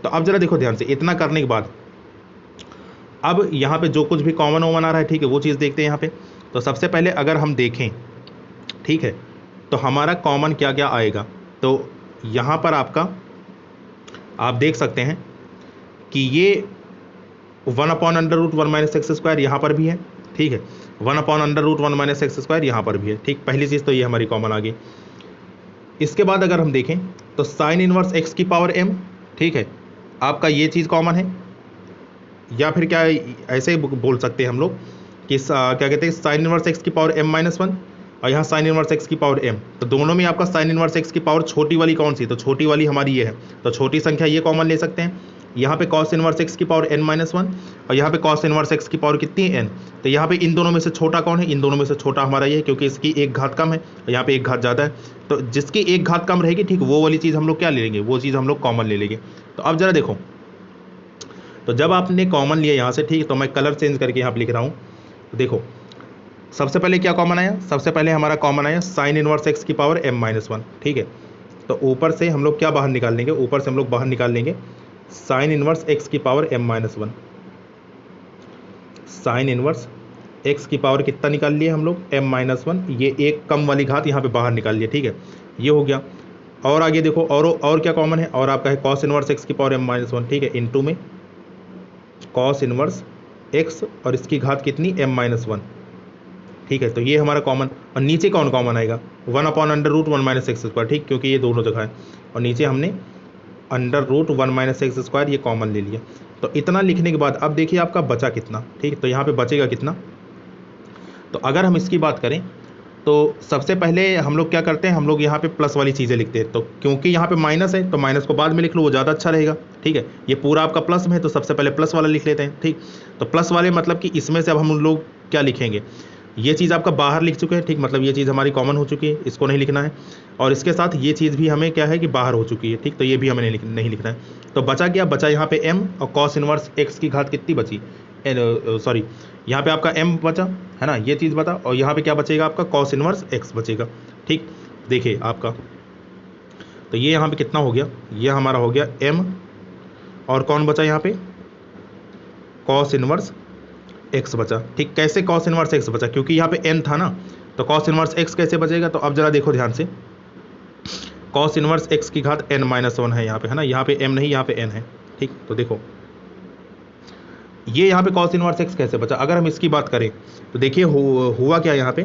तो अब जरा देखो ध्यान से, इतना करने के बाद अब यहाँ पे जो कुछ भी कॉमन ओमन आ रहा है, ठीक है, वो चीज़ देखते हैं यहाँ पे। तो सबसे पहले अगर हम देखें, ठीक है, तो हमारा कॉमन क्या क्या आएगा, तो यहाँ पर आपका आप देख सकते हैं कि ये 1/√1 माइनस एक्स स्क्वायर यहाँ पर भी है, ठीक है, 1/√1 माइनस एक्स स्क्वायर यहाँ पर भी है, ठीक। पहली चीज़ तो ये हमारी कॉमन आ गई। इसके बाद अगर हम देखें तो साइन इनवर्स एक्स की पावर m, ठीक है, आपका ये चीज़ कॉमन है, या फिर क्या ऐसे बोल सकते हैं हम लोग कि क्या कहते हैं, साइन इनवर्स एक्स की पावर m-1 और यहाँ साइन इनवर्स एक्स की पावर m। तो दोनों में आपका साइन इनवर्स एक्स की पावर छोटी वाली कौन सी, तो छोटी वाली हमारी ये है, तो छोटी संख्या ये कॉमन ले सकते हैं। यहाँ पे कॉस इनवर्स एक्स की पावर n-1 और यहाँ पे कॉस इनवर्स एक्स की पावर कितनी है, n। तो यहाँ पे इन दोनों में से छोटा कौन है, इन दोनों में से छोटा हमारा ये है, क्योंकि इसकी एक घात कम है और यहाँ पे एक घात ज़्यादा है। तो जिसकी एक घात कम रहेगी, ठीक, वो वाली चीज़ हम लोग क्या ले लेंगे, वो चीज़ हम लोग कॉमन ले लेंगे। तो अब जरा देखो, तो जब आपने कॉमन लिया यहाँ से, ठीक, तो मैं कलर चेंज करके यहाँ पर लिख रहा हूँ। तो देखो सबसे पहले क्या कॉमन आया, सबसे पहले हमारा कॉमन आया साइन इनवर्स एक्स की पावर m-1, ठीक है। तो ऊपर से हम लोग क्या बाहर निकाल लेंगे, ऊपर से हम लोग बाहर निकाल लेंगे साइन इनवर्स एक्स की power m-1। Sign inverse x की पावर कितना निकाल लिए हम लोग, m-1, ये एक कम वाली घात यहाँ पे बाहर निकाल लिया, ठीक है, ये हो गया। और आगे देखो, और क्या कॉमन है, और आपका है कॉस इनवर्स एक्स की पावर m-1, ठीक है, इनटू में कॉस इनवर्स एक्स और इसकी घात कितनी m-1, ठीक है। तो ये हमारा कॉमन, और नीचे कौन कॉमन आएगा, 1/√1 माइनस एक्स स्क्वायर, ठीक, क्योंकि ये दोनों जगह है, और नीचे हमने √1 माइनस एक्स स्क्वायर ये कॉमन ले लिया। तो इतना लिखने के बाद अब देखिए आपका बचा कितना, ठीक। तो यहाँ पे बचेगा कितना, तो अगर हम इसकी बात करें तो सबसे पहले हम लोग क्या करते हैं, हम लोग यहाँ पे प्लस वाली चीज़ें लिखते हैं। तो क्योंकि यहाँ पे माइनस है तो माइनस को बाद में लिख लो, वो ज़्यादा अच्छा रहेगा, ठीक है। ये पूरा आपका प्लस में है तो सबसे पहले प्लस वाला लिख लेते हैं, ठीक। तो प्लस वाले मतलब कि इसमें से अब हम लोग क्या लिखेंगे, ये चीज़ आपका बाहर लिख चुके हैं, ठीक, मतलब ये चीज़ हमारी कॉमन हो चुकी है, इसको नहीं लिखना है। और इसके साथ ये चीज़ भी हमें क्या है कि बाहर हो चुकी है, ठीक, तो ये भी हमें नहीं लिखना है। तो बचा क्या, बचा यहाँ पे m और कॉस इनवर्स एक्स की घात कितनी बची, सॉरी यहाँ पे आपका m बचा है ना, ये चीज़ बता, और यहाँ पे क्या बचेगा आपका कॉस इनवर्स x बचेगा, ठीक। देखिए आपका, तो ये यहाँ पे कितना हो गया, ये हमारा हो गया m, और कौन बचा यहाँ पे, कॉस इनवर्स x बचा, ठीक। कैसे कॉस इनवर्स x बचा, क्योंकि यहाँ पे n था ना, तो कॉस इनवर्स x कैसे बचेगा, तो अब जरा देखो ध्यान से, कॉस इनवर्स x की घात n-1 है यहाँ पे, है ना, यहाँ पे m नहीं, यहाँ पे n है, ठीक। तो देखो ये यहाँ पे कॉस इनवर्स x कैसे बचा, अगर हम इसकी बात करें तो देखिए हुआ क्या यहाँ पे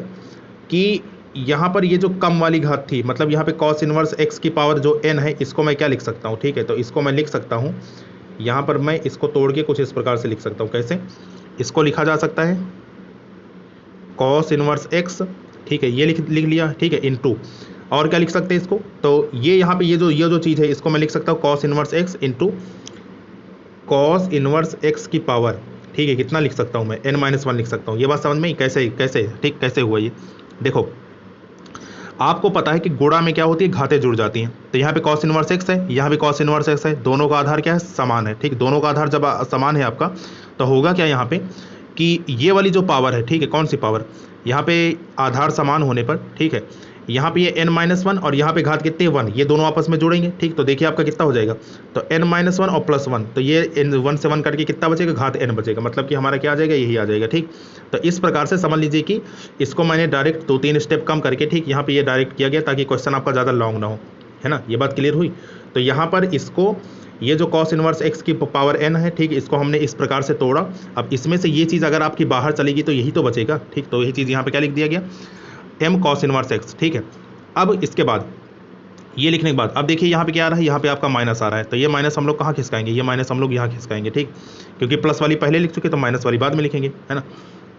कि यहाँ पर ये जो कम वाली घात थी, मतलब यहाँ पे कॉस इनवर्स x की पावर जो n है, इसको मैं क्या लिख सकता हूँ, ठीक है। तो इसको मैं लिख सकता हूँ, यहाँ पर मैं इसको तोड़ के कुछ इस प्रकार से लिख सकता हूँ। कैसे इसको लिखा जा सकता है, कॉस इनवर्स x, ठीक है, ये लिख लिया, ठीक है, इनटू, और क्या लिख सकते हैं इसको, तो ये यहाँ पे ये जो चीज़ है इसको मैं लिख सकता हूँ cos inverse x into cos inverse x की पावर, ठीक है, कितना लिख सकता हूँ मैं, n-1 लिख सकता हूँ। ये बात समझ में ही कैसे कैसे ठीक कैसे हुआ ये, देखो आपको पता है कि गुणा में क्या होती है, घातें जुड़ जाती हैं। तो यहाँ पे कॉस इनवर्स x है, यहाँ पे कॉस इनवर्स x है, दोनों का आधार क्या है, समान है, ठीक। दोनों का आधार जब समान है आपका, तो होगा क्या यहाँ पे कि ये वाली जो पावर है, ठीक है, कौन सी पावर, यहाँ पे आधार समान होने पर, ठीक है, यहाँ पे ये n-1 और यहाँ पे घात कितनी है 1, ये दोनों आपस में जुड़ेंगे, ठीक। तो देखिए आपका कितना हो जाएगा, तो n-1 और +1, तो ये n1 से 1 करके कितना बचेगा, घात n बचेगा, मतलब कि हमारा क्या आ जाएगा, यही आ जाएगा, ठीक। तो इस प्रकार से समझ लीजिए कि इसको मैंने डायरेक्ट 2-3 स्टेप कम करके, ठीक, यहाँ पे ये डायरेक्ट किया गया ताकि क्वेश्चन आपका ज़्यादा लॉन्ग ना हो, है ना, ये बात क्लियर हुई। तो यहाँ पर इसको, ये जो कॉस इनवर्स x की पावर n है, ठीक, इसको हमने इस प्रकार से तोड़ा। अब इसमें से ये चीज़ अगर आपकी बाहर चलेगी तो यही तो बचेगा, ठीक। तो यही चीज़ यहाँ पे क्या लिख दिया गया, m कॉस इनवर्स x, ठीक है। अब इसके बाद ये लिखने के बाद अब देखिए यहाँ पे क्या आ रहा है, यहाँ पे आपका माइनस आ रहा है, तो ये माइनस हम लोग कहाँ खिसकाएंगे, ये माइनस हम लोग यहाँ खिसकाएंगे, ठीक, क्योंकि प्लस वाली पहले लिख चुके तो माइनस वाली बाद में लिखेंगे, है ना।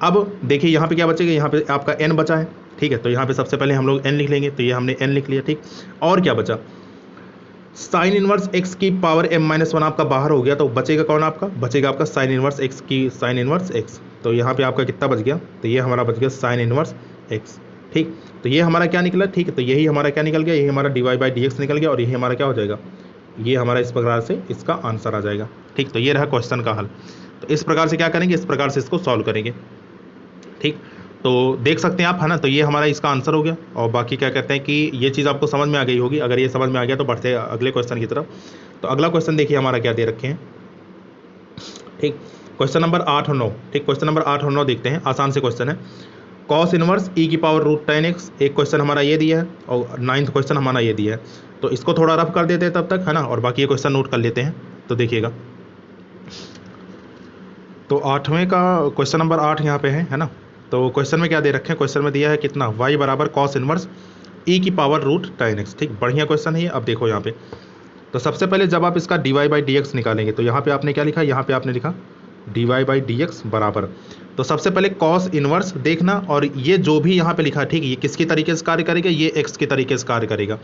अब देखिए यहाँ पे क्या बचेगा, यहाँ पे आपका n बचा है, ठीक है। तो यहाँ पे सबसे पहले हम लोग n लिख लेंगे, तो ये हमने n लिख लिया, ठीक। और क्या बचा, साइन इनवर्स x की पावर m-1 आपका बाहर हो गया, तो बचेगा कौन, आपका बचेगा आपका साइन इनवर्स x की साइन इनवर्स x। तो यहाँ पे आपका कितना बच गया, तो ये हमारा बच गया साइन इनवर्स x, ठीक। तो ये हमारा क्या निकला, ठीक है, तो यही हमारा क्या निकल गया, यही हमारा dy/dx निकल गया, और यही हमारा क्या हो जाएगा, ये हमारा इस प्रकार से इसका आंसर आ जाएगा, ठीक। तो ये रहा क्वेश्चन का हल। तो इस प्रकार से क्या करेंगे, इस प्रकार से इसको सॉल्व करेंगे। ठीक, तो देख सकते हैं आप, है ना। तो ये हमारा इसका आंसर हो गया। और बाकी क्या कहते हैं कि ये चीज़ आपको समझ में आ गई होगी। अगर ये समझ में आ गया तो बढ़ते हैं अगले क्वेश्चन की तरफ। तो अगला क्वेश्चन देखिए हमारा क्या दे रखे हैं। ठीक, क्वेश्चन नंबर 8 और 9। ठीक, क्वेश्चन नंबर 8 और 9 देखते हैं, आसान से क्वेश्चन है। कॉस इनवर्स ई की पावर रूट 10x, एक क्वेश्चन हमारा ये दिया है और 9th क्वेश्चन हमारा ये दिया है। तो इसको थोड़ा रफ कर देते हैं तब तक, है ना, और बाकी ये क्वेश्चन नोट कर लेते हैं। तो देखिएगा, तो 8वें का क्वेश्चन नंबर 8 यहाँ पे है ना। तो क्वेश्चन में क्या दे रखे हैं, क्वेश्चन में दिया है कितना, y बराबर कॉस इनवर्स ई की पावर रूट 10x। ठीक, बढ़िया क्वेश्चन है ये। अब देखो यहाँ पे, तो सबसे पहले जब आप इसका dy बाई डी एक्स निकालेंगे तो यहाँ पे आपने क्या लिखा, यहाँ पे आपने लिखा dy बाई डी एक्स बराबर, तो सबसे पहले कॉस इनवर्स देखना, और ये जो भी यहाँ पे लिखा है, ठीक, ये किसकी तरीके से कार्य करेगा, ये x के तरीके से कार्य करेगा।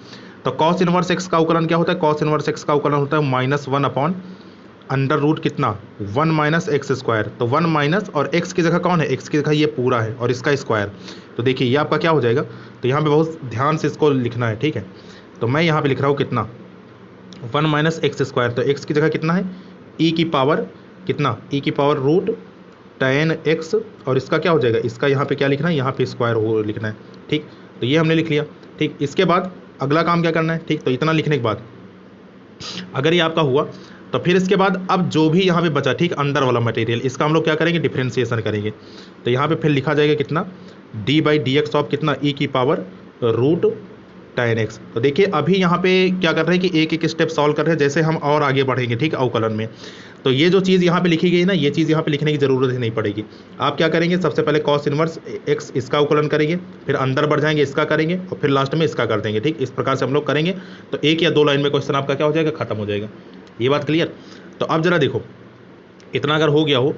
तो कॉस इनवर्स x का अवकलन क्या होता है, कॉस इनवर्स x का अवकलन होता है -1 अपॉन अंडर रूट कितना 1 माइनस एक्स स्क्वायर। तो 1 माइनस और x की जगह कौन है, x की जगह ये पूरा है और इसका स्क्वायर। तो देखिए ये आपका क्या हो जाएगा, तो यहाँ पे बहुत ध्यान से इसको लिखना है। ठीक है, तो मैं यहाँ पे लिख रहा हूँ कितना 1 माइनस एक्स स्क्वायर, तो x की जगह कितना है e की पावर कितना, e की पावर रूट 10x, और इसका क्या हो जाएगा, इसका यहाँ पे क्या लिखना है, यहाँ पे स्क्वायर हो लिखना है। ठीक, तो ये हमने लिख लिया। ठीक, इसके बाद अगला काम क्या करना है। ठीक, तो इतना लिखने के बाद अगर ये आपका हुआ तो फिर इसके बाद अब जो भी यहाँ पे बचा, ठीक, अंदर वाला मटेरियल, इसका हम लोग क्या करेंगे, डिफ्रेंसिएशन करेंगे। तो यहाँ पे फिर लिखा जाएगा कितना D by d x of कितना ई की पावर रूट 10x। तो देखिए अभी यहाँ पे क्या कर रहे हैं कि एक एक स्टेप सॉल्व कर रहे हैं, जैसे हम और आगे बढ़ेंगे, ठीक, अवकलन में। तो ये जो चीज़ यहाँ पे लिखी गई ना, ये चीज़ यहाँ पे लिखने की ज़रूरत ही नहीं पड़ेगी। आप क्या करेंगे, सबसे पहले कॉस इनवर्स x इसका अवकलन करेंगे, फिर अंदर बढ़ जाएंगे, इसका करेंगे, और फिर लास्ट में इसका कर देंगे। ठीक, इस प्रकार से हम लोग करेंगे तो एक या दो लाइन में क्वेश्चन आपका क्या हो जाएगा, खत्म हो जाएगा। ये बात क्लियर। तो अब जरा देखो, इतना अगर हो गया हो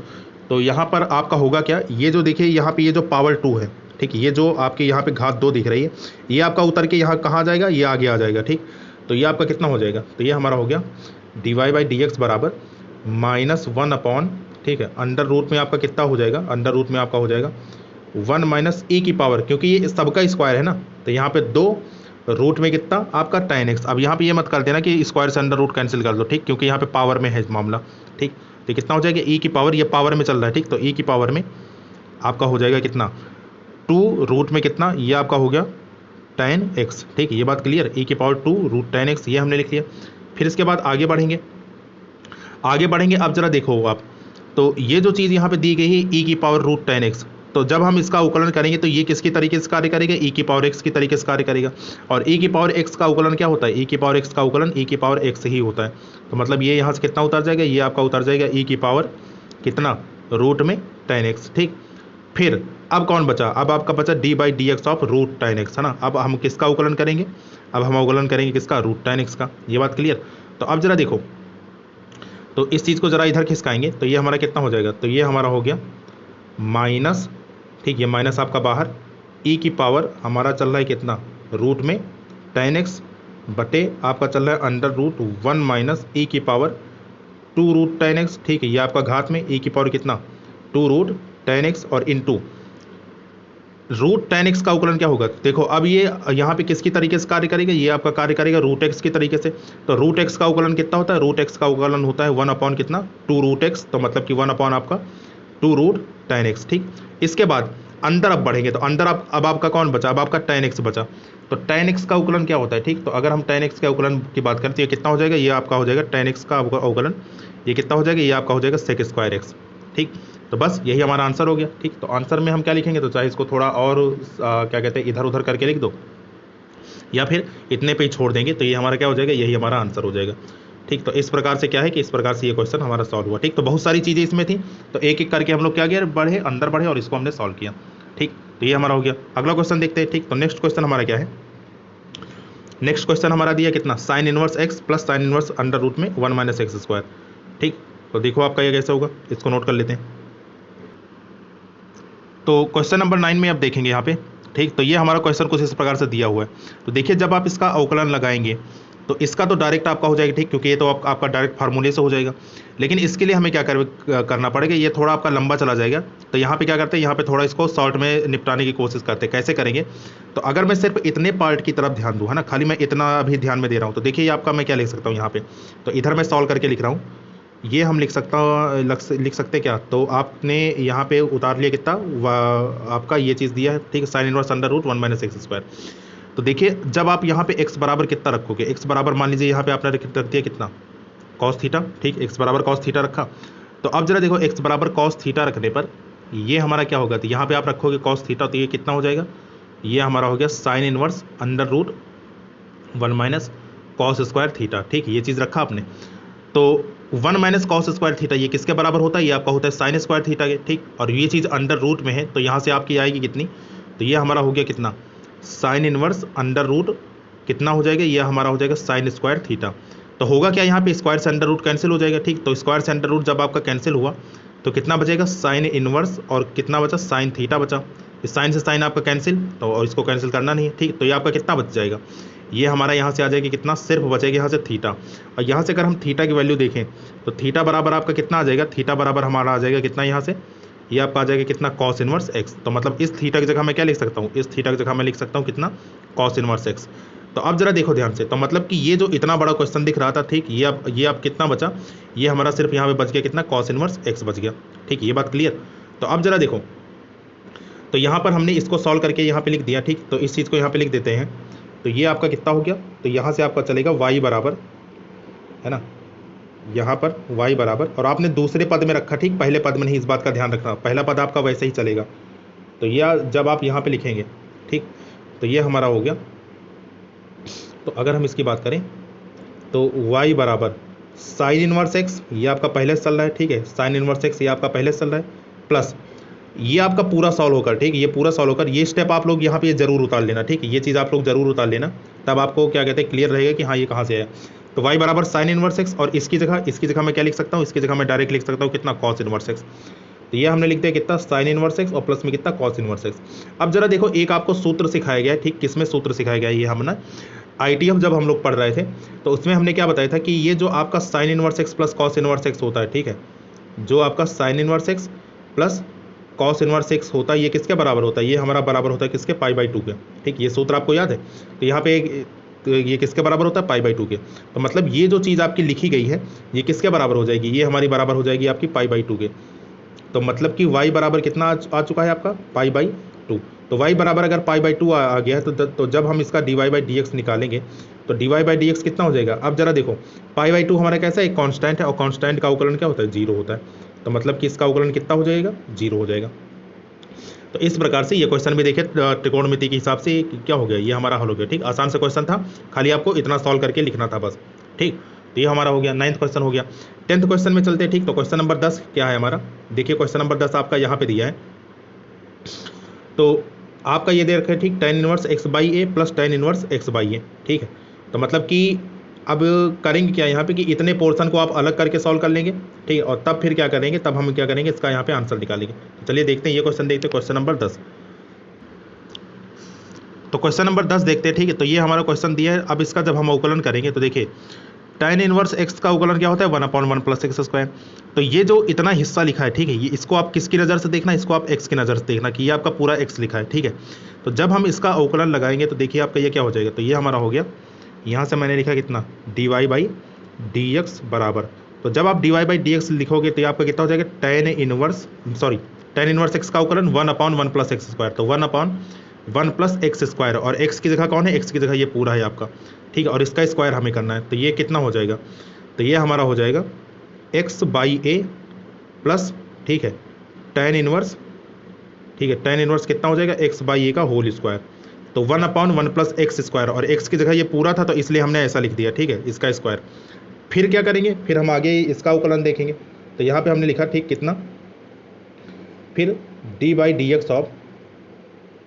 तो यहाँ पर आपका होगा क्या, ये जो देखिए यहाँ पे ये जो पावर 2 है, ठीक, ये जो आपके यहाँ पे घात 2 दिख रही है, ये आपका उतर के यहाँ कहाँ जाएगा, ये आगे आ जाएगा। ठीक, तो ये आपका कितना हो जाएगा, तो ये हमारा हो गया dy बाई डी एक्स बराबर -1 अपॉन, ठीक है, अंडर रूट में आपका कितना हो जाएगा, अंडर रूट में आपका हो जाएगा 1 माइनस ई की पावर, क्योंकि ये सबका स्क्वायर है ना, तो यहाँ पे 2 रूट में कितना आपका 10x। अब यहाँ पे ये मत कर देना कि स्क्वायर से अंडर रूट कैंसिल कर दो, ठीक, क्योंकि यहाँ पे पावर में है मामला। ठीक, तो कितना हो जाएगा ई की पावर, ये पावर में चल रहा है, ठीक, तो ई की पावर में आपका हो जाएगा कितना 2 रूट में कितना, ये आपका हो गया 10x। ठीक, ये बात क्लियर, ई की पावर 2 रूट 10x, ये हमने लिख लिया। फिर इसके बाद आगे बढ़ेंगे, आगे बढ़ेंगे। अब जरा देखो आप, तो ये जो चीज़ यहाँ पे दी गई है ई की पावर रूट 10x, तो जब हम इसका अवकलन करेंगे तो ये किसकी तरीके से कार्य करेगा, ई की पावर x की तरीके से कार्य करेगा। और ई की पावर x का अवकलन क्या होता है, ई की पावर x का अवकलन ई की पावर x ही होता है। तो मतलब ये यहाँ से कितना उतर जाएगा, ये आपका उतर जाएगा ई की पावर कितना रूट में 10x। ठीक, फिर अब कौन बचा, अब आपका बचा d by d x of root 10x, है ना। अब हम किसका अवकलन करेंगे, अब हम अवकलन करेंगे किसका, रूट 10x का। ये बात क्लियर। तो अब जरा देखो, तो इस चीज़ को जरा इधर खिसकाएंगे तो ये हमारा कितना हो जाएगा, तो ये हमारा हो गया माइनस, ठीक, ये माइनस आपका बाहर, ई की पावर हमारा चल रहा है कितना रूट में 10x बटे आपका चल रहा है अंडर रूट 1 माइनस ई की पावर 2 रूट 10x। ठीक है, ये आपका घात में ई की पावर कितना 2 रूट 10x और इनटू रूट 10x का अवकलन क्या होगा। देखो अब ये यहाँ पे किसकी तरीके से कार्य करेगा, ये आपका कार्य करेगा रूट x की तरीके से। तो रूट x का अवकलन कितना होता है, रूट x का अवकलन होता है 1 अपॉन कितना 2 रूट x, तो मतलब कि 1 अपॉन आपका 2 रूट 10x। ठीक, इसके बाद अंदर अब बढ़ेंगे तो अंदर अब आपका कौन बचा, अब आपका 10x बचा। तो 10x का अवकलन क्या होता है, ठीक, तो अगर हम 10x के अवकलन की बात करें तो ये कितना हो जाएगा, ये आपका हो जाएगा 10x का अवकलन, ये कितना हो जाएगा, ये आपका हो जाएगा सेक स्क्वायर x। ठीक, तो बस यही हमारा आंसर हो गया। ठीक, तो आंसर में हम क्या लिखेंगे, तो चाहे इसको थोड़ा और क्या कहते हैं इधर उधर करके लिख दो या फिर इतने पे ही छोड़ देंगे, तो ये हमारा क्या हो जाएगा, यही हमारा आंसर हो जाएगा। ठीक, तो इस प्रकार से क्या है कि इस प्रकार से ये क्वेश्चन हमारा सॉल्व हुआ। ठीक, तो बहुत सारी चीज़ें इसमें थी, तो एक एक करके हम लोग क्या किया, बढ़े अंदर बढ़े और इसको हमने सॉल्व किया। ठीक, तो ये हमारा हो गया। अगला क्वेश्चन देखते हैं। ठीक, तो नेक्स्ट क्वेश्चन हमारा क्या है, नेक्स्ट क्वेश्चन हमारा दिया कितना sine inverse x plus sine inverse under root में 1 माइनस एक्स स्क्वायर। ठीक, तो देखो आपका ये कैसे होगा, इसको नोट कर लेते हैं। तो क्वेश्चन नंबर 9 में अब देखेंगे यहाँ पे। ठीक, तो ये हमारा क्वेश्चन कुछ इस प्रकार से दिया हुआ है। तो देखिए जब आप इसका अवकलन लगाएंगे तो इसका तो डायरेक्ट आपका हो जाएगा, ठीक, क्योंकि ये तो आपका डायरेक्ट फार्मूले से हो जाएगा। लेकिन इसके लिए हमें क्या करना पड़ेगा, ये थोड़ा आपका लंबा चला जाएगा। तो यहाँ पे क्या करते हैं, यहाँ पे थोड़ा इसको शॉर्ट में निपटाने की कोशिश करते हैं। कैसे करेंगे, तो अगर मैं सिर्फ इतने पार्ट की तरफ ध्यान दूँ, है ना, खाली मैं इतना अभी ध्यान में दे रहा हूँ, तो देखिए आपका मैं क्या लिख सकता हूँ यहाँ पे, तो इधर मैं सॉल्व करके लिख रहा हूँ ये हम लिख सकते क्या, तो आपने यहाँ पे उतार लिया कितना, आपका ये चीज़ दिया है, ठीक है, sine inverse under root 1 minus x square. तो देखिए जब आप यहाँ पे x बराबर कितना रखोगे, x बराबर मान लीजिए यहाँ पे आपने रख दिया कितना, कॉस थीटा, ठीक, x बराबर कॉस थीटा रखा। तो अब जरा देखो x बराबर कॉस थीटा रखने पर ये हमारा क्या होगा, तो यहाँ पे आप रखोगे कॉस थीटा, तो ये कितना हो जाएगा, ये हमारा हो गया sine inverse under root 1 minus cos square theta, ठीक, ये चीज़ रखा आपने। तो 1 माइनस कॉस स्क्वायर थीटा ये किसके बराबर होता है, ये आपका होता है साइन स्क्वायर थीटा के, ठीक, और ये चीज़ अंडर रूट में है तो यहाँ से आपकी आएगी कितनी, तो ये हमारा हो गया कितना, साइन इनवर्स अंडर रूट कितना हो जाएगा, ये हमारा हो जाएगा साइन स्क्वायर थीटा। तो होगा क्या, यहाँ पे स्क्वायर से अंडर रूट कैंसिल हो जाएगा, ठीक, तो स्क्वायर से अंडर रूट जब आपका कैंसिल हुआ तो कितना बचेगा, साइन इनवर्स और कितना बचा, साइन थीटा बचा। इस साइन से साइन आपका कैंसिल, तो और इसको कैंसिल करना नहीं है, ठीक, तो ये आपका कितना बच जाएगा, ये हमारा यहाँ से आ जाएगा कितना, सिर्फ बचेगा यहाँ से थीटा। और यहाँ से अगर हम थीटा की वैल्यू देखें तो थीटा बराबर आपका कितना आ जाएगा, थीटा बराबर हमारा आ जाएगा कितना, यहाँ से ये आपका आ जाएगा कितना, कॉस इनवर्स एक्स। तो मतलब इस थीटा की जगह मैं क्या लिख सकता हूँ, इस थीटा की जगह मैं लिख सकता हूँ कितना, कॉस इनवर्स एक्स। तो अब जरा देखो ध्यान से, तो मतलब कि ये जो इतना बड़ा क्वेश्चन दिख रहा था, ठीक, ये अब कितना बचा, ये हमारा सिर्फ यहाँ पे बच गया कितना, कॉस इनवर्स एक्स बच गया, ठीक, ये बात क्लियर। तो अब जरा देखो, तो यहाँ पर हमने इसको सॉल्व करके यहाँ पे लिख दिया, ठीक, तो इस चीज़ को यहाँ पे लिख देते हैं। तो ये आपका कितना हो गया, तो यहाँ से आपका चलेगा y बराबर, है ना, यहाँ पर y बराबर, और आपने दूसरे पद में रखा, ठीक, पहले पद में नहीं, इस बात का ध्यान रखना, पहला पद आपका वैसे ही चलेगा। तो यह जब आप यहाँ पे लिखेंगे, ठीक, तो ये हमारा हो गया। तो अगर हम इसकी बात करें तो y बराबर साइन इनवर्स एक्स, ये आपका पहले से चल रहा है, ठीक है, साइन इनवर्स एक्स ये आपका पहले से चल रहा है, प्लस ये आपका पूरा सॉल्व होकर, ठीक, ये पूरा सॉल्व होकर, ये स्टेप आप लोग यहाँ पे जरूर उतार लेना, ठीक, ये चीज़ आप लोग जरूर उतार लेना, तब आपको क्या कहते हैं क्लियर रहेगा कि हाँ ये कहाँ से आया। तो y बराबर साइन इनवर्स एक्स, और इसकी जगह मैं क्या लिख सकता हूँ, इसकी जगह मैं डायरेक्ट लिख सकता हूँ कितना, कॉस इनवर्स एक्स। तो ये हमने लिख दिया कितना, साइन इनवर्स एक्स और प्लस में कितना, कॉस इनवर्स एक्स। अब जरा देखो एक आपको सूत्र सिखाया गया है, ठीक, किसमें सूत्र सिखाया गया है, ये हमने ITF जब हम लोग पढ़ रहे थे तो उसमें हमने क्या बताया था कि ये जो आपका sign inverse x plus cos inverse x होता है, ठीक है, जो आपका sign inverse x plus cos inverse x होता है ये किसके बराबर होता है, ये हमारा बराबर होता है किसके, π/2 के, ठीक, ये सूत्र आपको याद है। तो यहाँ पे ये किसके बराबर होता है, π/2 के। तो मतलब ये जो चीज़ आपकी लिखी गई है ये किसके बराबर हो जाएगी, ये हमारी बराबर हो जाएगी आपकी π/2 के। तो मतलब कि y बराबर कितना आ चुका है आपका, π/2। तो y बराबर अगर π/2 आ गया है तो जब हम इसका dy/dx निकालेंगे तो dy/dx कितना हो जाएगा। अब जरा देखो π/2 हमारा कैसा है, एक कांस्टेंट है, और कांस्टेंट का अवकलन क्या होता है, 0 होता है। तो मतलब कि इसका अवकलन कितना हो जाएगा, 0 हो जाएगा। तो इस प्रकार से ये क्वेश्चन भी देखिए त्रिकोणमिति के हिसाब से क्या हो गया, ये हमारा हल हो गया, ठीक, आसान से क्वेश्चन था, खाली आपको इतना सॉल्व करके लिखना था बस, ठीक। तो ये हमारा हो गया 9th क्वेश्चन हो गया। 10th क्वेश्चन में चलते हैं, ठीक। तो क्वेश्चन नंबर 10 क्या है हमारा, देखिए क्वेश्चन नंबर 10 आपका यहाँ पे दिया है। तो आपका ये दे रखा है, ठीक, tan inverse x/a plus tan inverse x/a, ठीक है। तो मतलब कि अब करेंगे क्या यहाँ पे कि इतने पोर्शन को आप अलग करके सॉल्व कर लेंगे, ठीक है, और तब फिर क्या करेंगे, तब हम क्या करेंगे, इसका यहाँ पे आंसर निकालेंगे। तो चलिए देखते हैं, ये क्वेश्चन देखते हैं, क्वेश्चन नंबर 10। तो क्वेश्चन नंबर 10 देखते हैं, ठीक है। तो ये हमारा क्वेश्चन दिया है, अब इसका जब हम अवकलन करेंगे तो देखिए tan इनवर्स x का अवकलन क्या होता है, 1/1 प्लस एक्स स्क्वायर। तो ये जो इतना हिस्सा लिखा है, ठीक है, ये इसको आप किसकी नज़र से देखना, इसको आप x की नज़र से देखना कि ये आपका पूरा x लिखा है, ठीक है। तो जब हम इसका अवकलन लगाएंगे तो देखिए आपका ये क्या हो जाएगा, तो ये हमारा हो गया, यहाँ से मैंने लिखा कितना, dy/dx बराबर। तो जब आप dy/dx लिखोगे तो ये आपका कितना हो जाएगा, tan इनवर्स x का अवकलन 1/1 प्लस एक्स स्क्वायर। तो 1/1 प्लस एक्स स्क्वायर, और x की जगह कौन है, x की जगह ये पूरा है आपका, ठीक है, और इसका स्क्वायर हमें करना है। तो ये कितना हो जाएगा, तो ये हमारा हो जाएगा x/a प्लस, ठीक है, tan इनवर्स, ठीक है, tan इनवर्स कितना हो जाएगा, x/a का होल स्क्वायर। तो 1/1 प्लस एक्स स्क्वायर, और x की जगह ये पूरा था तो इसलिए हमने ऐसा लिख दिया, ठीक है, इसका स्क्वायर। फिर क्या करेंगे, फिर हम आगे इसका अवकलन देखेंगे। तो यहाँ पे हमने लिखा, ठीक, कितना, फिर d/dx ऑफ,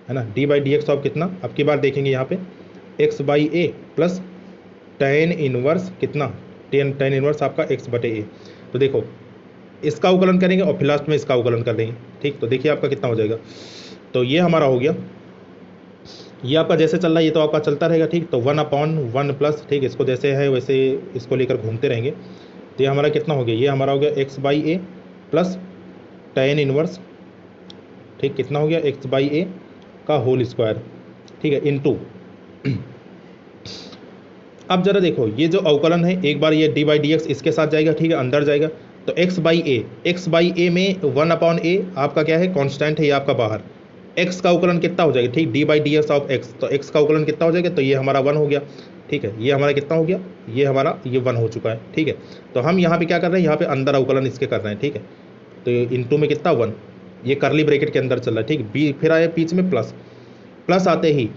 है ना, d/dx ऑफ कितना, अब की बार देखेंगे यहाँ पे x/a प्लस tan इनवर्स कितना, tan इनवर्स आपका x/a। तो देखो इसका अवकलन करेंगे और फिर लास्ट में इसका अवकलन कर देंगे, ठीक। तो देखिए आपका कितना हो जाएगा, तो ये हमारा हो गया, ये आपका जैसे चल रहा है ये तो आपका चलता रहेगा, ठीक। तो 1/1 प्लस, ठीक, इसको जैसे है वैसे इसको लेकर घूमते रहेंगे। तो ये हमारा कितना हो गया, ये हमारा हो गया x/a प्लस tan इनवर्स, ठीक, कितना हो गया, x/a का होल स्क्वायर, ठीक है, इनटू। अब जरा देखो ये जो अवकलन है, एक बार ये d/dx इसके साथ जाएगा, ठीक है, अंदर जाएगा। तो एक्स बाई ए में 1/a आपका क्या है, कांस्टेंट है ये आपका बाहर। एक्स का अवकलन कितना हो जाएगा, ठीक, D by d x of x, तो एक्स का अवकलन कितना हो जाएगा, तो ये हमारा 1 हो गया, ठीक है। ये हमारा कितना हो गया, ये हमारा ये 1 हो चुका है, ठीक है। तो हम यहाँ पे क्या कर रहे हैं, यहाँ पे अंदर अवकलन इसके कर रहे हैं, ठीक है। तो इनटू में कितना 1, ये करली ब्रैकेट के अंदर चल रहा है, ठीक। बी फिर आया बीच में प्लस, प्लस आते ही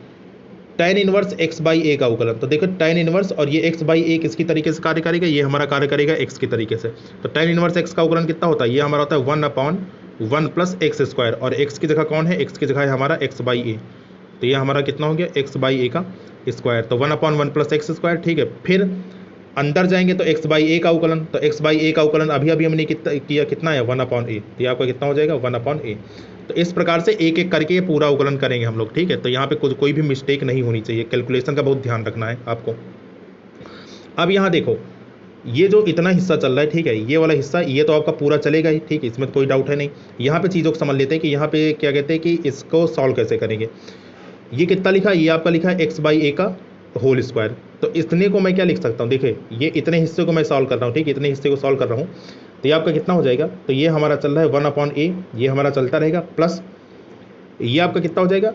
tan इनवर्स एक्स बाई ए का अवकलन। तो देखो tan इनवर्स और ये एक्स बाई ए किसकी तरीके से कार्य करेगा, ये हमारा कार्य करेगा एक्स की तरीके से। तो tan इनवर्स एक्स का अवकलन कितना होता है, ये हमारा होता है 1/1 प्लस एक्स स्क्वायर, और एक्स की जगह कौन है, एक्स की जगह है हमारा एक्स बाई ए। तो ये हमारा कितना हो गया, एक्स बाई ए का स्क्वायर, तो 1/1 प्लस एक्स स्क्वायर, ठीक है। फिर अंदर जाएंगे तो एक्स बाई ए का अवकलन, तो एक्स बाई ए का अवकलन अभी अभी हमने कितना है 1/a, तो ये आपका कितना हो जाएगा 1/a। तो इस प्रकार से एक एक करके ये पूरा अवकलन करेंगे हम लोग, ठीक है। तो यहाँ पे कोई भी मिस्टेक नहीं होनी चाहिए, कैलकुलेशन का बहुत ध्यान रखना है आपको। अब यहाँ देखो, ये जो इतना हिस्सा चल रहा है, ठीक है, ये वाला हिस्सा ये तो आपका पूरा चलेगा ही, ठीक है, इसमें तो कोई डाउट है नहीं। यहाँ पे चीज़ों को समझ लेते हैं कि यहाँ पे क्या कहते हैं कि इसको सॉल्व कैसे करेंगे। ये कितना लिखा है, ये आपका लिखा है एक्स बाई ए का होल स्क्वायर। तो इतने को मैं क्या लिख सकता हूँ, देखिए ये इतने हिस्से को मैं सॉल्व कर रहा हूँ, ठीक है, इतने हिस्से को सॉल्व कर रहा हूँ। तो ये आपका कितना हो जाएगा, तो ये हमारा चल रहा है 1/a, ये हमारा चलता रहेगा, प्लस ये आपका कितना हो जाएगा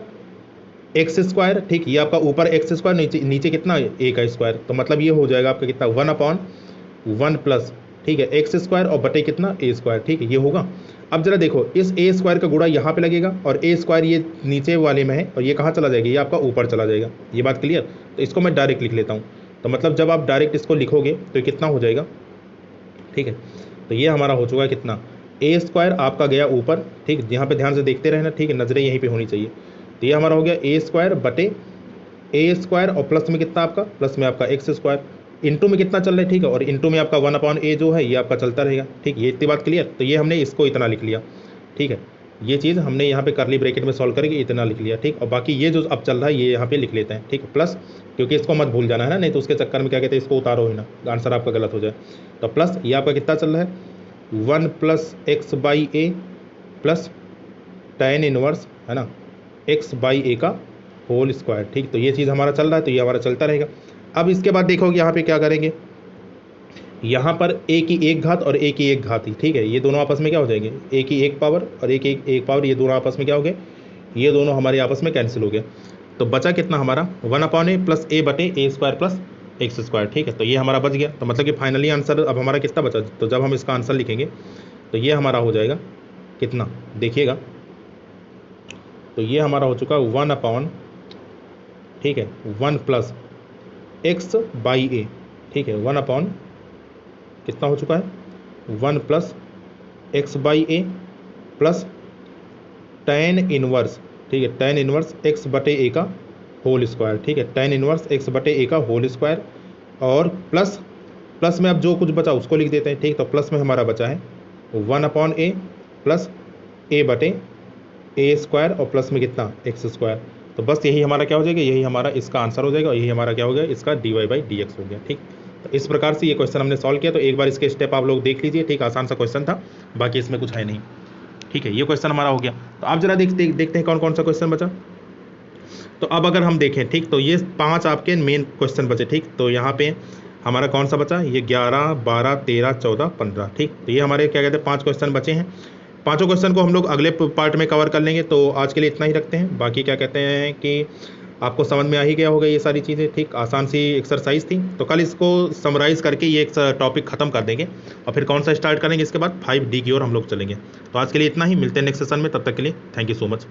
एक्स स्क्वायर, ठीक, ये आपका ऊपर एक्स स्क्वायर, नीचे नीचे कितना ए का स्क्वायर, तो मतलब ये हो जाएगा आपका कितना 1/1 प्लस, ठीक है, एक्स स्क्वायर और बटे कितना ए स्क्वायर, ठीक है, ये होगा। अब जरा देखो, इस ए स्क्वायर का गुणा यहाँ पे लगेगा और ए स्क्वायर ये नीचे वाले में है और ये कहाँ चला जाएगा, ये आपका ऊपर चला जाएगा। ये बात क्लियर। तो इसको मैं डायरेक्ट लिख लेता हूँ। तो मतलब जब आप डायरेक्ट इसको लिखोगे तो कितना हो जाएगा, ठीक है। तो ये हमारा हो चुका है कितना, ए स्क्वायर आपका गया ऊपर, ठीक, यहाँ पे ध्यान से देखते रहना, ठीक है, नजरें यहीं पे होनी चाहिए। तो ये हमारा हो गया ए स्क्वायर बटे ए स्क्वायर और प्लस में कितना आपका, प्लस में आपका एक्स स्क्वायर, इंटू में कितना चल रहा है, ठीक है, और इंटू में आपका 1/a जो है ये आपका चलता रहेगा, ठीक, ये इतनी बात क्लियर। तो ये हमने इसको इतना लिख लिया, ठीक है, ये चीज़ हमने यहाँ पे करली ब्रैकेट में सॉल्व करके इतना लिख लिया, ठीक। और बाकी ये जो अब चल रहा है ये यहाँ पे लिख लेते हैं, ठीक, प्लस, क्योंकि इसको मत भूल जाना है ना, नहीं तो उसके चक्कर में क्या कहते हैं इसको उतारो ही ना, आंसर आपका गलत हो जाए। तो प्लस ये आपका कितना चल रहा है 1 plus x by A plus tan inverse है ना एक्स बाई ए का होल स्क्वायर, ठीक। तो ये चीज़ हमारा चल रहा है, तो ये हमारा चलता रहेगा। अब इसके बाद देखोगे यहाँ पे क्या करेंगे, यहाँ पर a की 1 घात और a की 1 घात ही, ठीक है, ये दोनों आपस में क्या हो जाएंगे, a की 1 पावर और a की 1 पावर, ये दोनों आपस में क्या हो गए, ये दोनों हमारे आपस में कैंसिल हो गए। तो बचा कितना हमारा 1/a प्लस a बटे ए स्क्वायर प्लस एक्स स्क्वायर, ठीक है। तो ये हमारा बच गया। तो मतलब कि फाइनली आंसर अब हमारा कितना बचा, तो जब हम इसका आंसर लिखेंगे तो ये हमारा हो जाएगा कितना, देखिएगा, तो ये हमारा हो चुका 1/, ठीक है, 1 प्लस एक्स बाई ए, ठीक है, 1/, कितना हो चुका है 1 plus x by A plus tan inverse, ठीक है, tan इनवर्स एक्स बटे ए का होल स्क्वायर, ठीक है, tan इनवर्स एक्स बटे ए का होल स्क्वायर, और प्लस प्लस में अब जो कुछ बचा उसको लिख देते हैं, ठीक। तो प्लस में हमारा बचा है 1/a प्लस ए बटे ए स्क्वायर और प्लस में कितना एक्स स्क्वायर। तो बस यही हमारा क्या हो जाएगा, यही हमारा इसका आंसर हो जाएगा और यही हमारा क्या हो गया, इसका dy/dx हो गया, ठीक। तो इस प्रकार से ये क्वेश्चन हमने सॉल्व किया। तो एक बार इसके स्टेप आप लोग देख लीजिए, ठीक, आसान सा क्वेश्चन था, बाकी इसमें कुछ है नहीं, ठीक है। ये क्वेश्चन हमारा हो गया। तो आप जरा देखते हैं कौन कौन सा क्वेश्चन बचा। तो अब अगर हम देखें, ठीक, तो ये 5 आपके मेन क्वेश्चन बचे, ठीक। तो यहाँ पे हमारा कौन सा बचा, ये 11, 12, 13, 14, 15, ठीक। तो ये हमारे क्या कहते हैं 5 क्वेश्चन बचे हैं। पांचों क्वेश्चन को हम लोग अगले पार्ट में कवर कर लेंगे। तो आज के लिए इतना ही रखते हैं। बाकी क्या कहते हैं कि आपको समझ में आ ही गया होगा ये सारी चीज़ें, ठीक, आसान सी एक्सरसाइज थी। तो कल इसको समराइज़ करके ये एक टॉपिक ख़त्म कर देंगे और फिर कौन सा स्टार्ट करेंगे, इसके बाद 5D की ओर हम लोग चलेंगे। तो आज के लिए इतना ही, मिलते हैं नेक्स्ट सेशन में, तब तक के लिए थैंक यू सो मच।